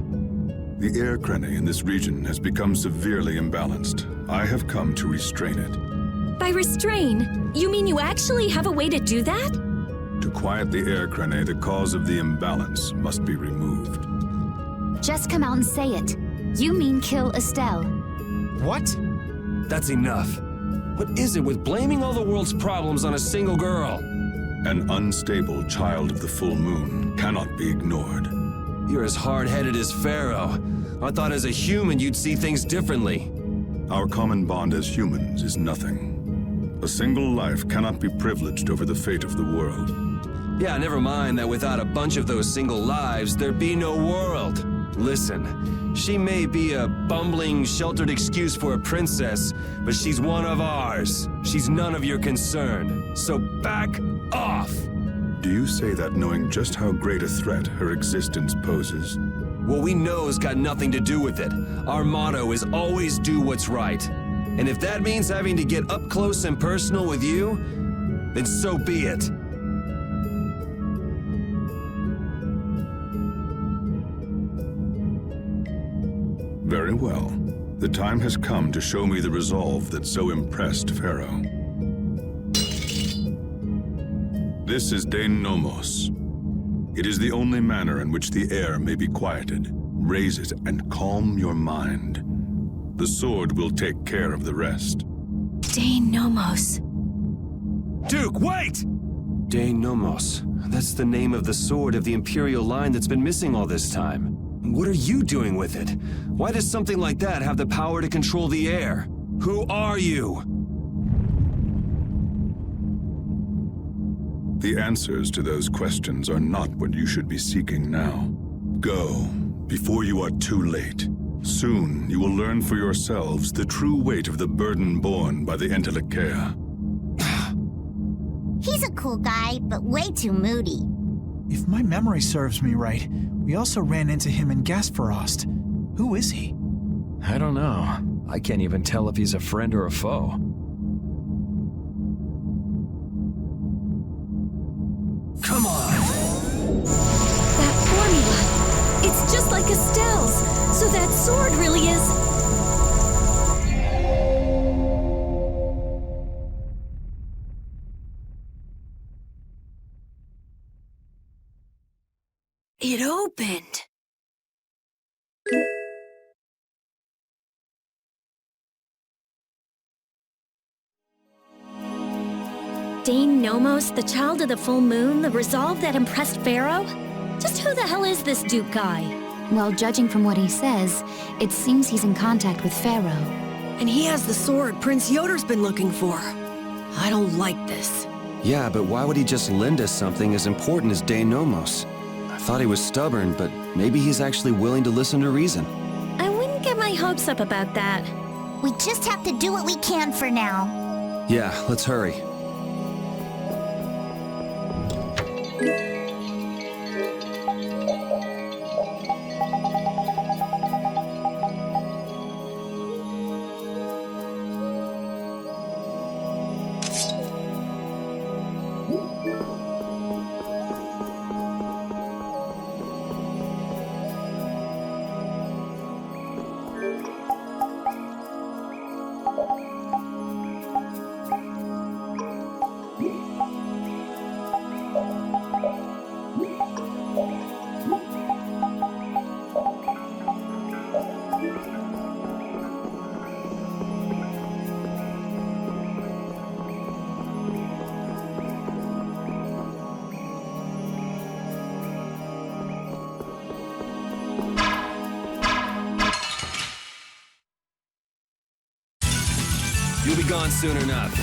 The air crene in this region has become severely imbalanced. I have come to restrain it. By restrain, you mean you actually have a way to do that? To quiet the air crene, the cause of the imbalance must be removed. Just come out and say it. You mean kill Estelle. What? That's enough. What is it with blaming all the world's problems on a single girl? An unstable child of the full moon cannot be ignored. You're as hard-headed as Pharaoh. I thought as a human you'd see things differently. Our common bond as humans is nothing. A single life cannot be privileged over the fate of the world. Yeah, never mind that without a bunch of those single lives, there'd be no world. Listen, she may be a bumbling, sheltered excuse for a princess, but she's one of ours. She's none of your concern. So back off! Do you say that knowing just how great a threat her existence poses? What we know's got nothing to do with it. Our motto is always do what's right. And if that means having to get up close and personal with you, then so be it. Very well. The time has come to show me the resolve that so impressed Pharaoh. This is Dane Nomos. It is the only manner in which the air may be quieted. Raise it and calm your mind. The sword will take care of the rest. Dane Nomos. Duke, wait! Dane Nomos. That's the name of the sword of the Imperial line that's been missing all this time. What are you doing with it? Why does something like that have the power to control the air? Who are you? The answers to those questions are not what you should be seeking now. Go, before you are too late. Soon, you will learn for yourselves the true weight of the burden borne by the Entelekea. He's a cool guy, but way too moody. If my memory serves me right, we also ran into him in Gasparost. Who is he? I don't know. I can't even tell if he's a friend or a foe. Come on! That formula! It's just like Estelle's! So that sword really is... It opened! Dane Nomos, the child of the full moon, the resolve that impressed Pharaoh? Just who the hell is this Duke guy? Well, judging from what he says, it seems he's in contact with Pharaoh. And he has the sword Prince Yoder's been looking for. I don't like this. Yeah, but why would he just lend us something as important as Dane Nomos? I thought he was stubborn, but maybe he's actually willing to listen to reason. I wouldn't get my hopes up about that. We just have to do what we can for now. Yeah, let's hurry. You'll be gone soon enough.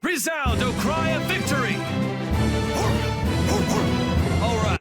Resound, O cry of victory! All right.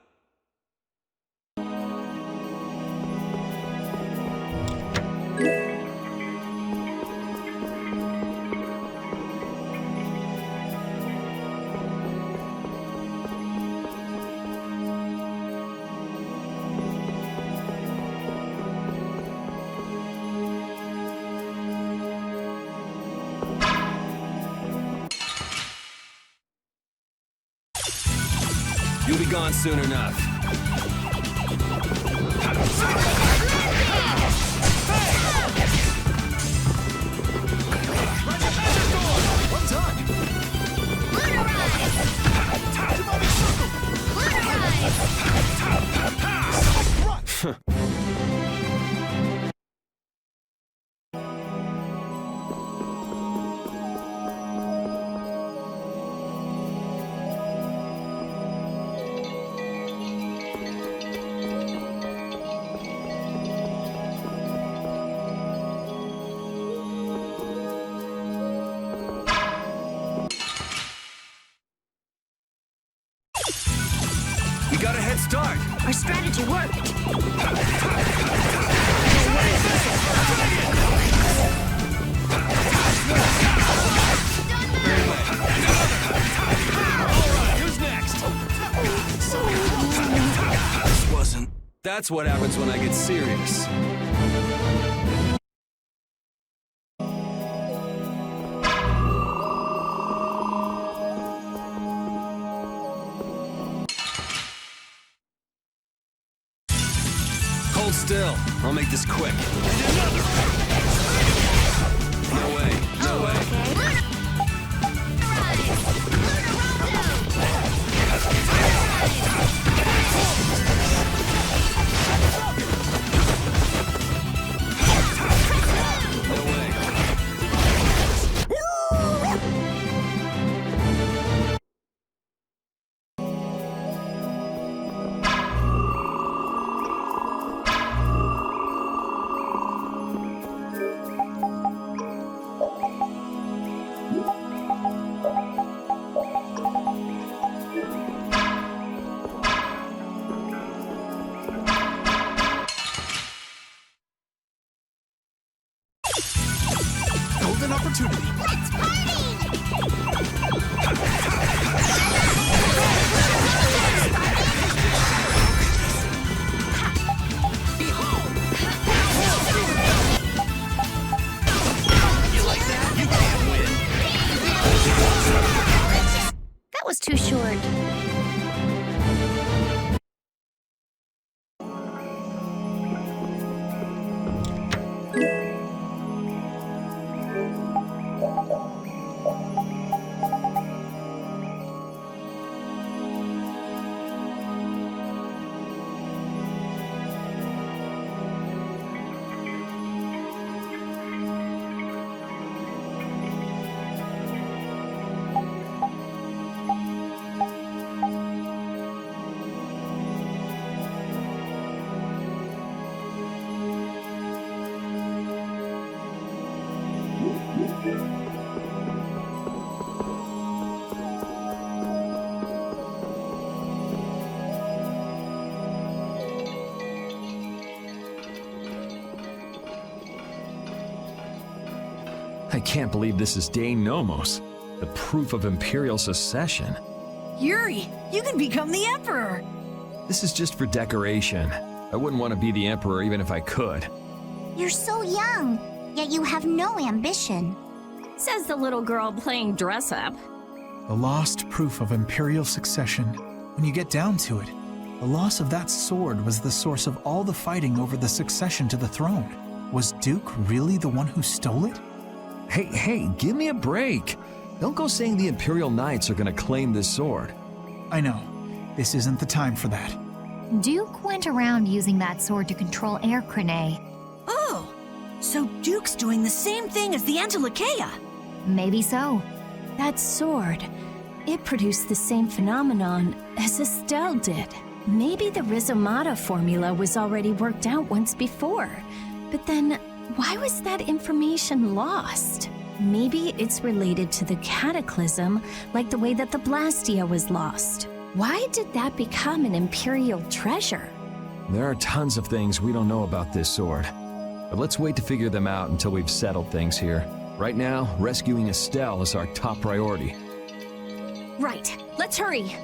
You'll be gone soon enough. We got a head start. Our strategy worked. Who's next? This wasn't. That's what happens when I get serious. Hold still. I'll make this quick. No way. No way. Golden opportunity. Let's party! That was too short. I can't believe this is Dane Nomos, the proof of Imperial secession. Yuri, you can become the Emperor! This is just for decoration. I wouldn't want to be the Emperor even if I could. You're so young, yet you have no ambition. Says the little girl playing dress up. The lost proof of Imperial succession. When you get down to it, the loss of that sword was the source of all the fighting over the succession to the throne. Was Duke really the one who stole it? Hey, give me a break. Don't go saying the Imperial Knights are gonna claim this sword. I know. This isn't the time for that. Duke went around using that sword to control Air Crane. Oh, so Duke's doing the same thing as the Antilocheia. Maybe so. That sword, it produced the same phenomenon as Estelle did. Maybe the Rizomata formula was already worked out once before. But then, why was that information lost? Maybe it's related to the cataclysm, like the way that the blastia was lost. Why did that become an Imperial treasure? There are tons of things we don't know about this sword. But let's wait to figure them out until we've settled things here. Right now, rescuing Estelle is our top priority. Right, let's hurry.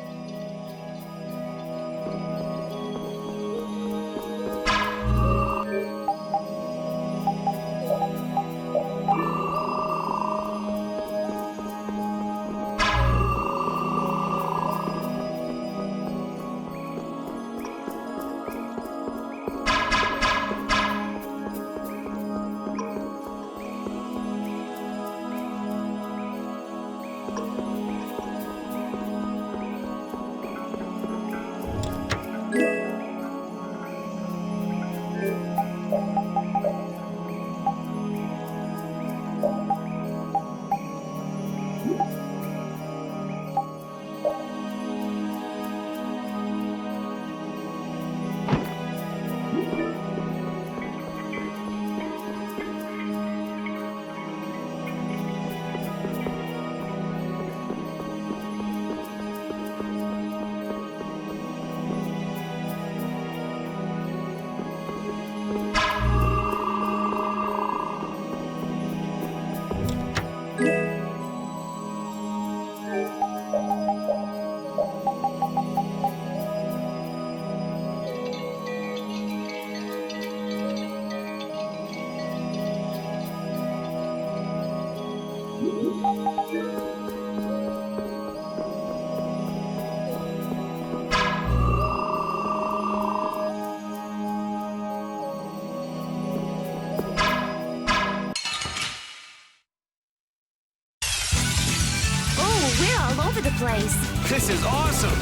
place. This is awesome!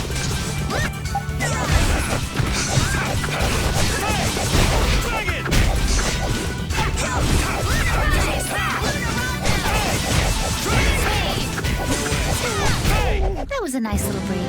That was a nice little break.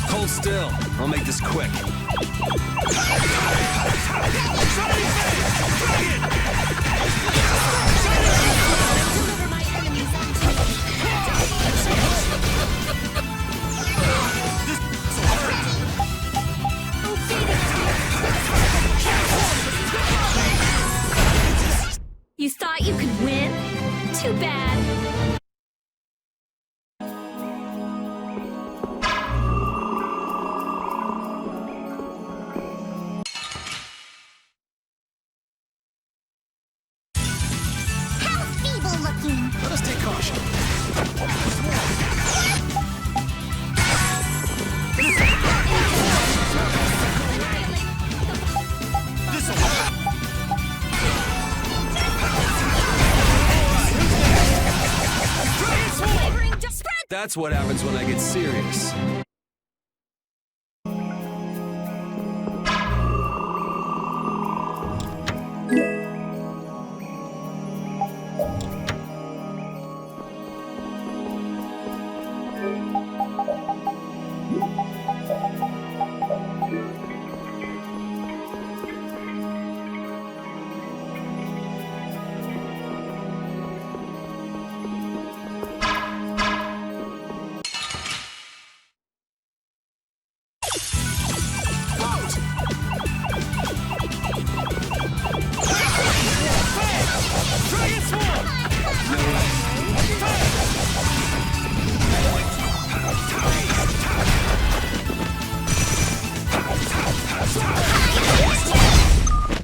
Hold still. I'll make this quick. You thought you could win? Too bad. How feeble looking! Let us take caution. That's what happens when I get serious.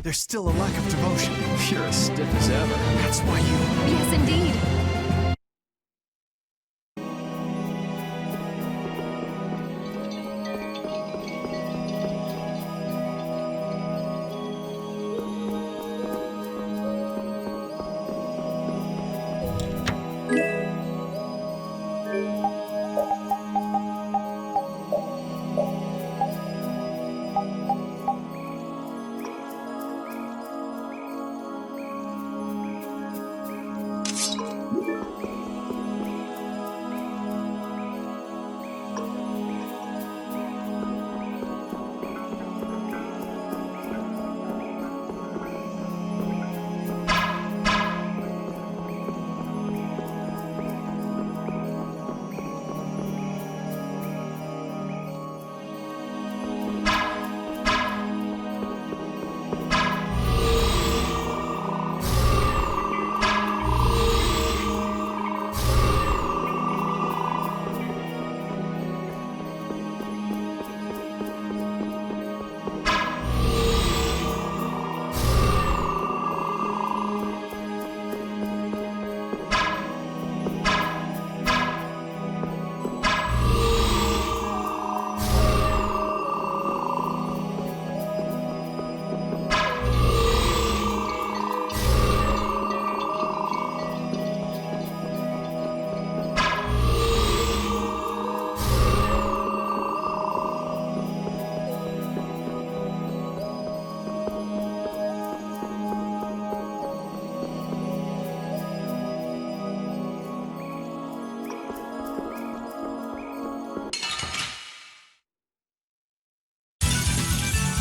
There's still a lack of devotion. You're as stiff as ever. That's why you... Yes, indeed.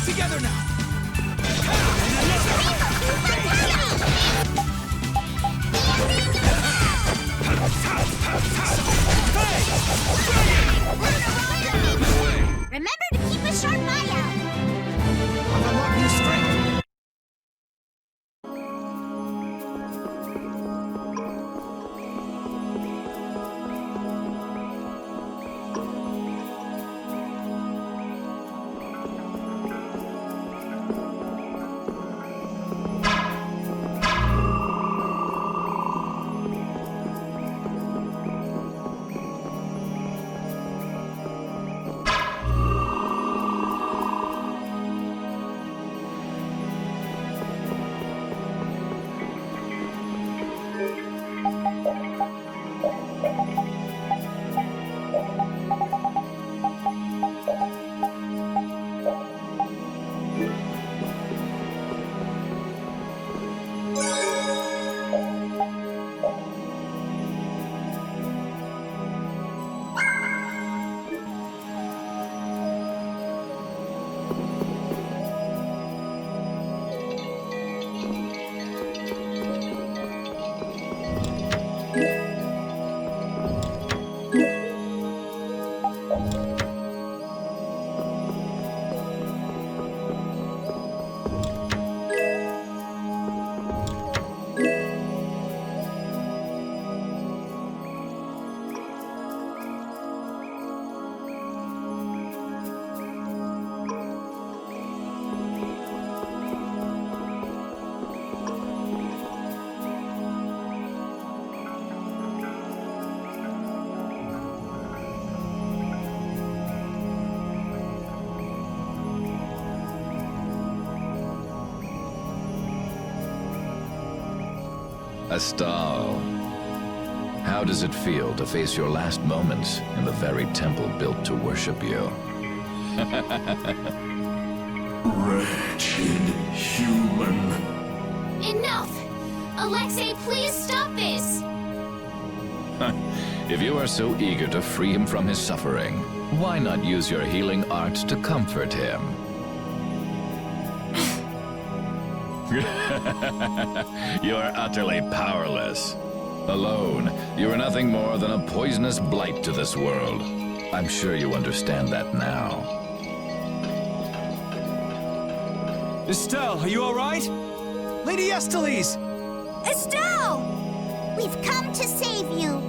Together now! Remember to keep a sharp eye out! I've unlocked new strength! Estelle, how does it feel to face your last moments in the very temple built to worship you? Wretched human. Enough! Alexei, please stop this! If you are so eager to free him from his suffering, why not use your healing arts to comfort him? You are utterly powerless. Alone, you are nothing more than a poisonous blight to this world. I'm sure you understand that now. Estelle, are you all right? Lady Estelles! Estelle! We've come to save you.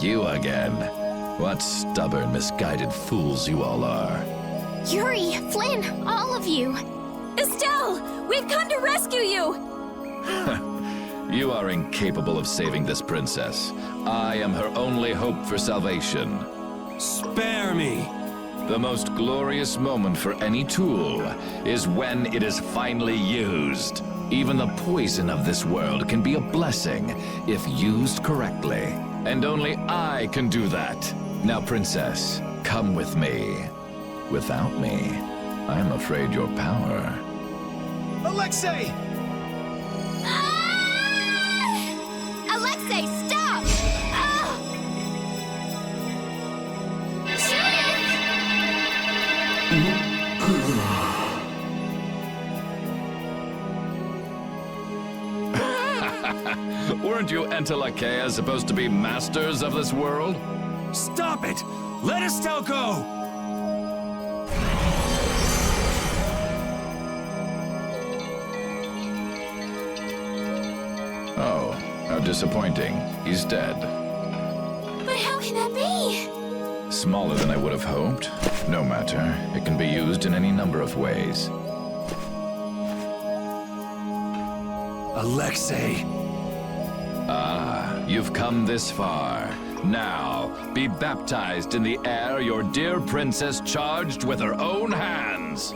You again. What stubborn, misguided fools you all are. Yuri, Flynn, all of you! Estelle! We've come to rescue you! You are incapable of saving this princess. I am her only hope for salvation. Spare me! The most glorious moment for any tool is when it is finally used. Even the poison of this world can be a blessing if used correctly. And only I can do that. Now, princess, come with me. Without me, I'm afraid your power... Alexei! Alexei, stop! Ah! Weren't you Entelakea supposed to be masters of this world? Stop it! Let Estelle go! Oh, how disappointing. He's dead. But how can that be? Smaller than I would have hoped. No matter. It can be used in any number of ways. Alexei! Ah, you've come this far. Now, be baptized in the air your dear princess charged with her own hands.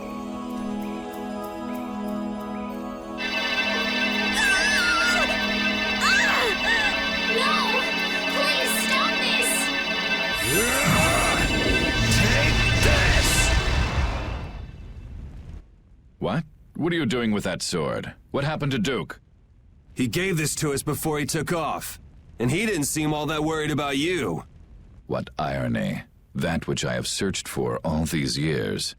No! Please stop this! Take this! What? What are you doing with that sword? What happened to Duke? He gave this to us before he took off. And he didn't seem all that worried about you. What irony. That which I have searched for all these years.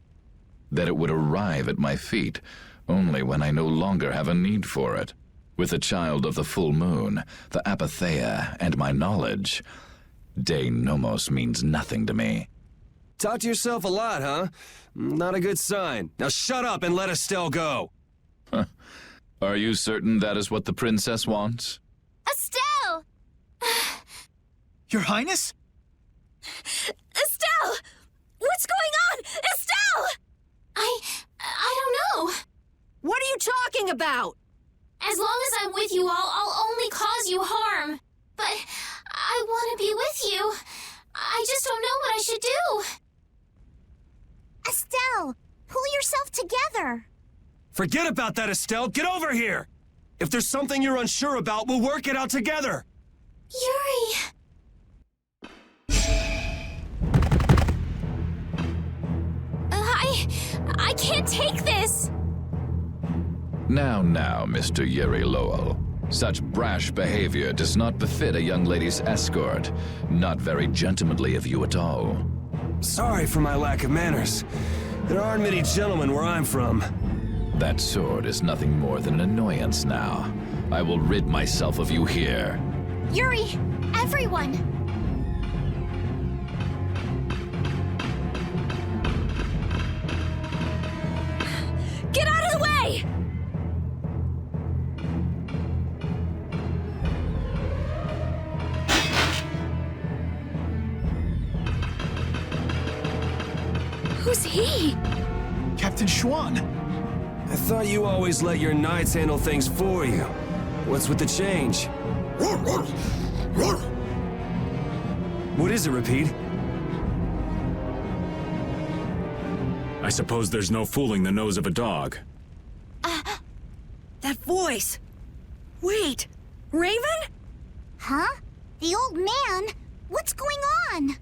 That it would arrive at my feet only when I no longer have a need for it. With the child of the full moon, the apatheia, and my knowledge, De Nomos means nothing to me. Talk to yourself a lot, huh? Not a good sign. Now shut up and let Estelle go. Huh. Are you certain that is what the princess wants? Estelle! Your Highness? Estelle! What's going on? Estelle! I don't know. What are you talking about? As long as I'm with you all, I'll only cause you harm. But I want to be with you. I just don't know what I should do. Estelle, pull yourself together. Forget about that, Estelle. Get over here! If there's something you're unsure about, we'll work it out together. Yuri! I can't take this! Now, Mr. Yuri Lowell. Such brash behavior does not befit a young lady's escort. Not very gentlemanly of you at all. Sorry for my lack of manners. There aren't many gentlemen where I'm from. That sword is nothing more than an annoyance now. I will rid myself of you here. Yuri, everyone! Get out of the way! Who's he? Captain Schwan. I thought you always let your knights handle things for you. What's with the change? What is it, Repeat? I suppose there's no fooling the nose of a dog. That voice! Wait! Raven? Huh? The old man? What's going on?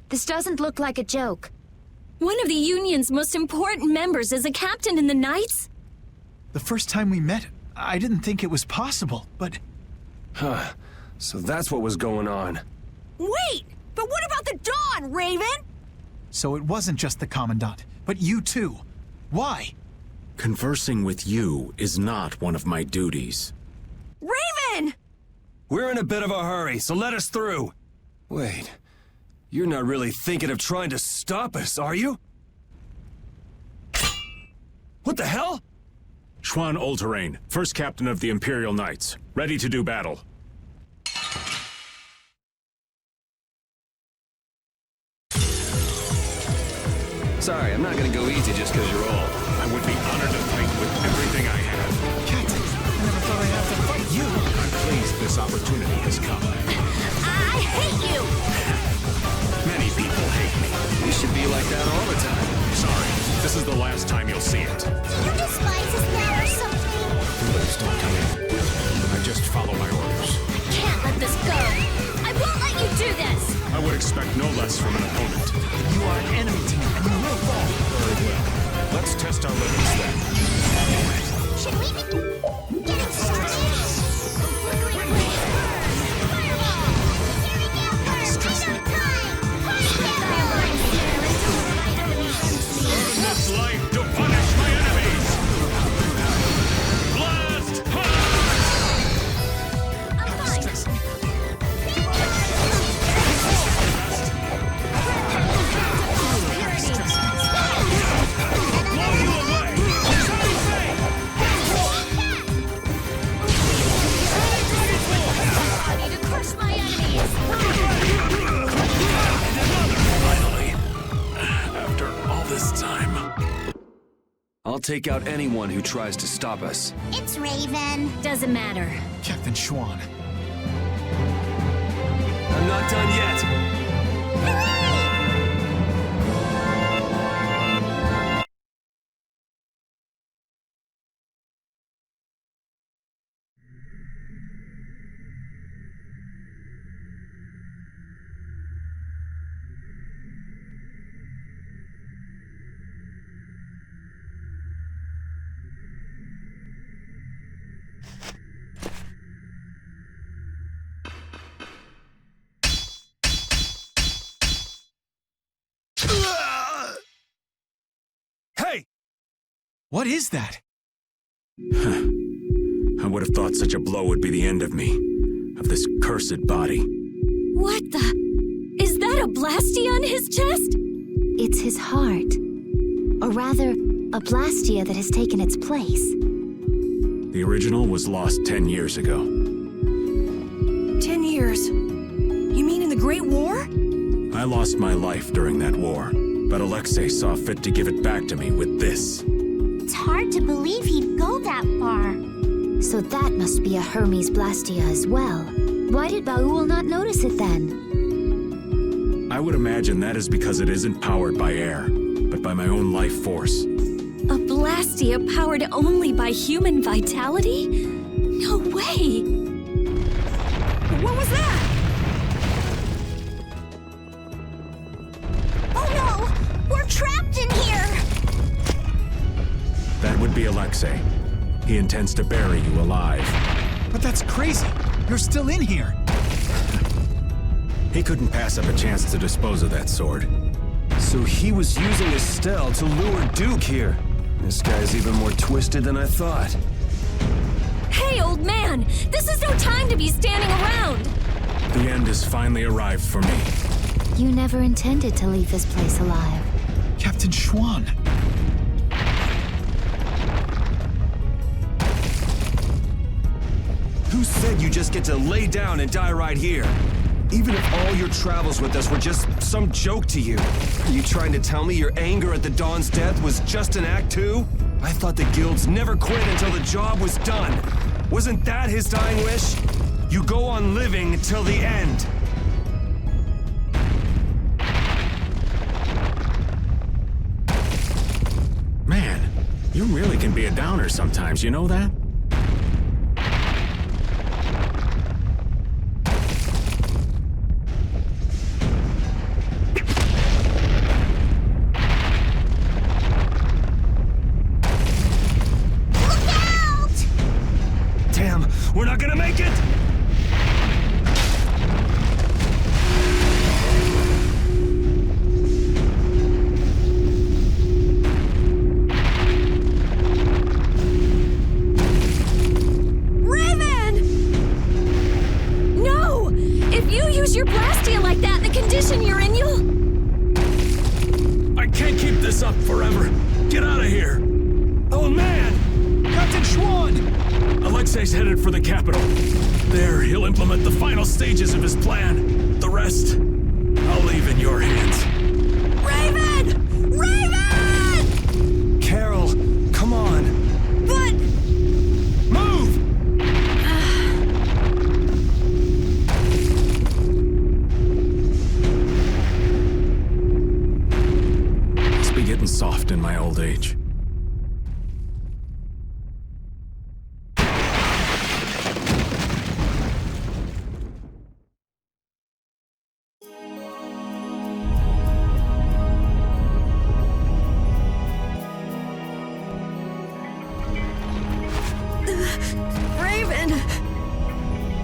This doesn't look like a joke. One of the Union's most important members is a captain in the Knights? The first time we met, I didn't think it was possible, but... Huh. So that's what was going on. Wait! But what about the Dawn, Raven? So it wasn't just the Commandant, but you too. Why? Conversing with you is not one of my duties. Raven! We're in a bit of a hurry, so let us through. Wait, you're not really thinking of trying to stop us, are you? What the hell? Schwan Olterain, first captain of the Imperial Knights, ready to do battle. Sorry, I'm not gonna go easy just because you're old. I would be honored to fight with everything I have. Captain, I never thought I'd have to fight you. I'm pleased this opportunity has come. I hate you! Many people hate me. You should be like that all the time. Sorry, this is the last time you'll see it. You despise us now or something? Please don't come in. I just follow my orders. I can't let this go. I won't let you do this! I would expect no less from an opponent. You are an enemy to me, and you will fall. Very well. Let's test our limits then. Should we be getting started? Flickering blades burn! Fireball! Tearing down burn! Burn this life to punish my enemies! Blast! Blow you away! I need to crush my enemies! Finally, after all this time. I'll take out anyone who tries to stop us. It's Raven. Doesn't matter. Captain Schwan. I'm not done yet. Hey! What is that? I would have thought such a blow would be the end of me. Of this cursed body. What the? Is that a blastia on his chest? It's his heart. Or rather, a blastia that has taken its place. The original was lost 10 years ago. 10 years? You mean in the Great War? I lost my life during that war, but Alexei saw fit to give it back to me with this. It's hard to believe he'd go that far. So that must be a Hermes blastia as well. Why did Baul not notice it then? I would imagine that is because it isn't powered by air, but by my own life force. A blastia powered only by human vitality? No way! What was that? Oh no! We're trapped in here! That would be Alexei. He intends to bury you alive. But that's crazy. You're still in here. He couldn't pass up a chance to dispose of that sword. So he was using Estelle to lure Duke here. This guy's even more twisted than I thought. Hey, old man! This is no time to be standing around! The end has finally arrived for me. You never intended to leave this place alive. Captain Schwan. Who said you just get to lay down and die right here? Even if all your travels with us were just some joke to you, are you trying to tell me your anger at the Dawn's death was just an act too? I thought the guilds never quit until the job was done. Wasn't that his dying wish? You go on living till the end. Man, you really can be a downer sometimes, you know that? use your blastia like that in the condition you're in, I can't keep this up forever. Get out of here. Oh, man! Captain Schwann! Alexei's headed for the capital. There, he'll implement the final stages of his plan. The rest, I'll leave in your hands. Raven! Raven! Carol, come on. But... Move! Must be getting soft in my old age. Raven!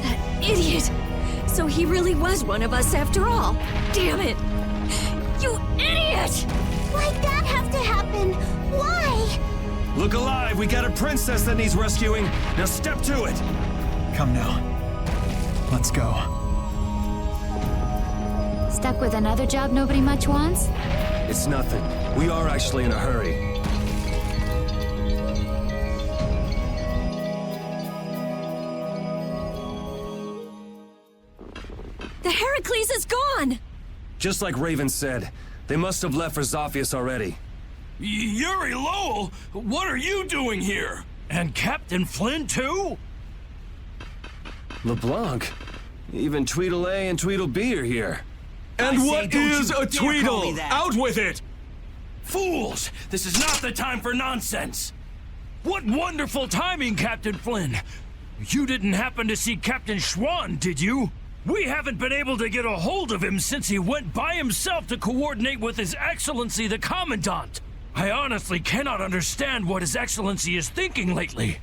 That idiot! So he really was one of us after all. Damn it! You idiot! Why'd that have to happen? Why? Look alive, we got a princess that needs rescuing. Now step to it. Come now. Let's go. Stuck with another job nobody much wants? It's nothing. We are actually in a hurry. The Heracles is gone! Just like Raven said, they must have left for Zophius already. Yuri Lowell, what are you doing here? And Captain Flynn, too? LeBlanc? Even Tweedle-A and Tweedle-B are here. And what is a Tweedle? Out with it! Fools! This is not the time for nonsense! What wonderful timing, Captain Flynn! You didn't happen to see Captain Schwann, did you? We haven't been able to get a hold of him since he went by himself to coordinate with His Excellency the Commandant. I honestly cannot understand what His Excellency is thinking lately.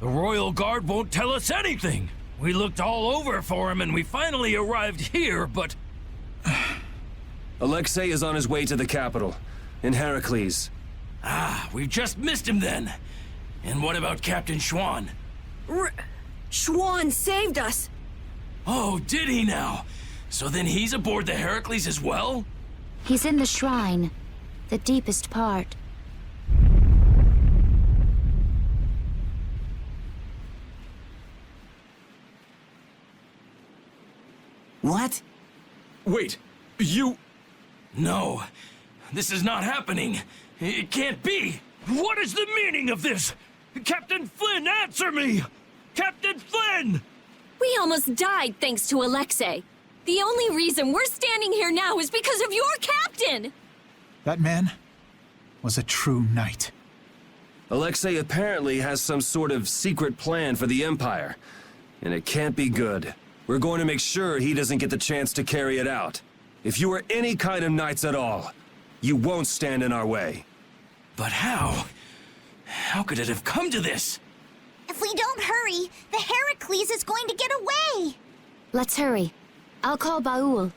The Royal Guard won't tell us anything. We looked all over for him and we finally arrived here, but... Alexei is on his way to the capital, in Heracles. Ah, we just missed him then. And what about Captain Schwann? Schwann saved us! Oh, did he now? So then he's aboard the Heracles as well? He's in the shrine, the deepest part. What? Wait, you... No, this is not happening. It can't be. What is the meaning of this? Captain Flynn, answer me! Captain Flynn! We almost died thanks to Alexei. The only reason we're standing here now is because of your captain! That man was a true knight. Alexei apparently has some sort of secret plan for the Empire, and it can't be good. We're going to make sure he doesn't get the chance to carry it out. If you are any kind of knights at all, you won't stand in our way. But how? How could it have come to this? If we don't hurry, the Heracles is going to get away! Let's hurry. I'll call Baul.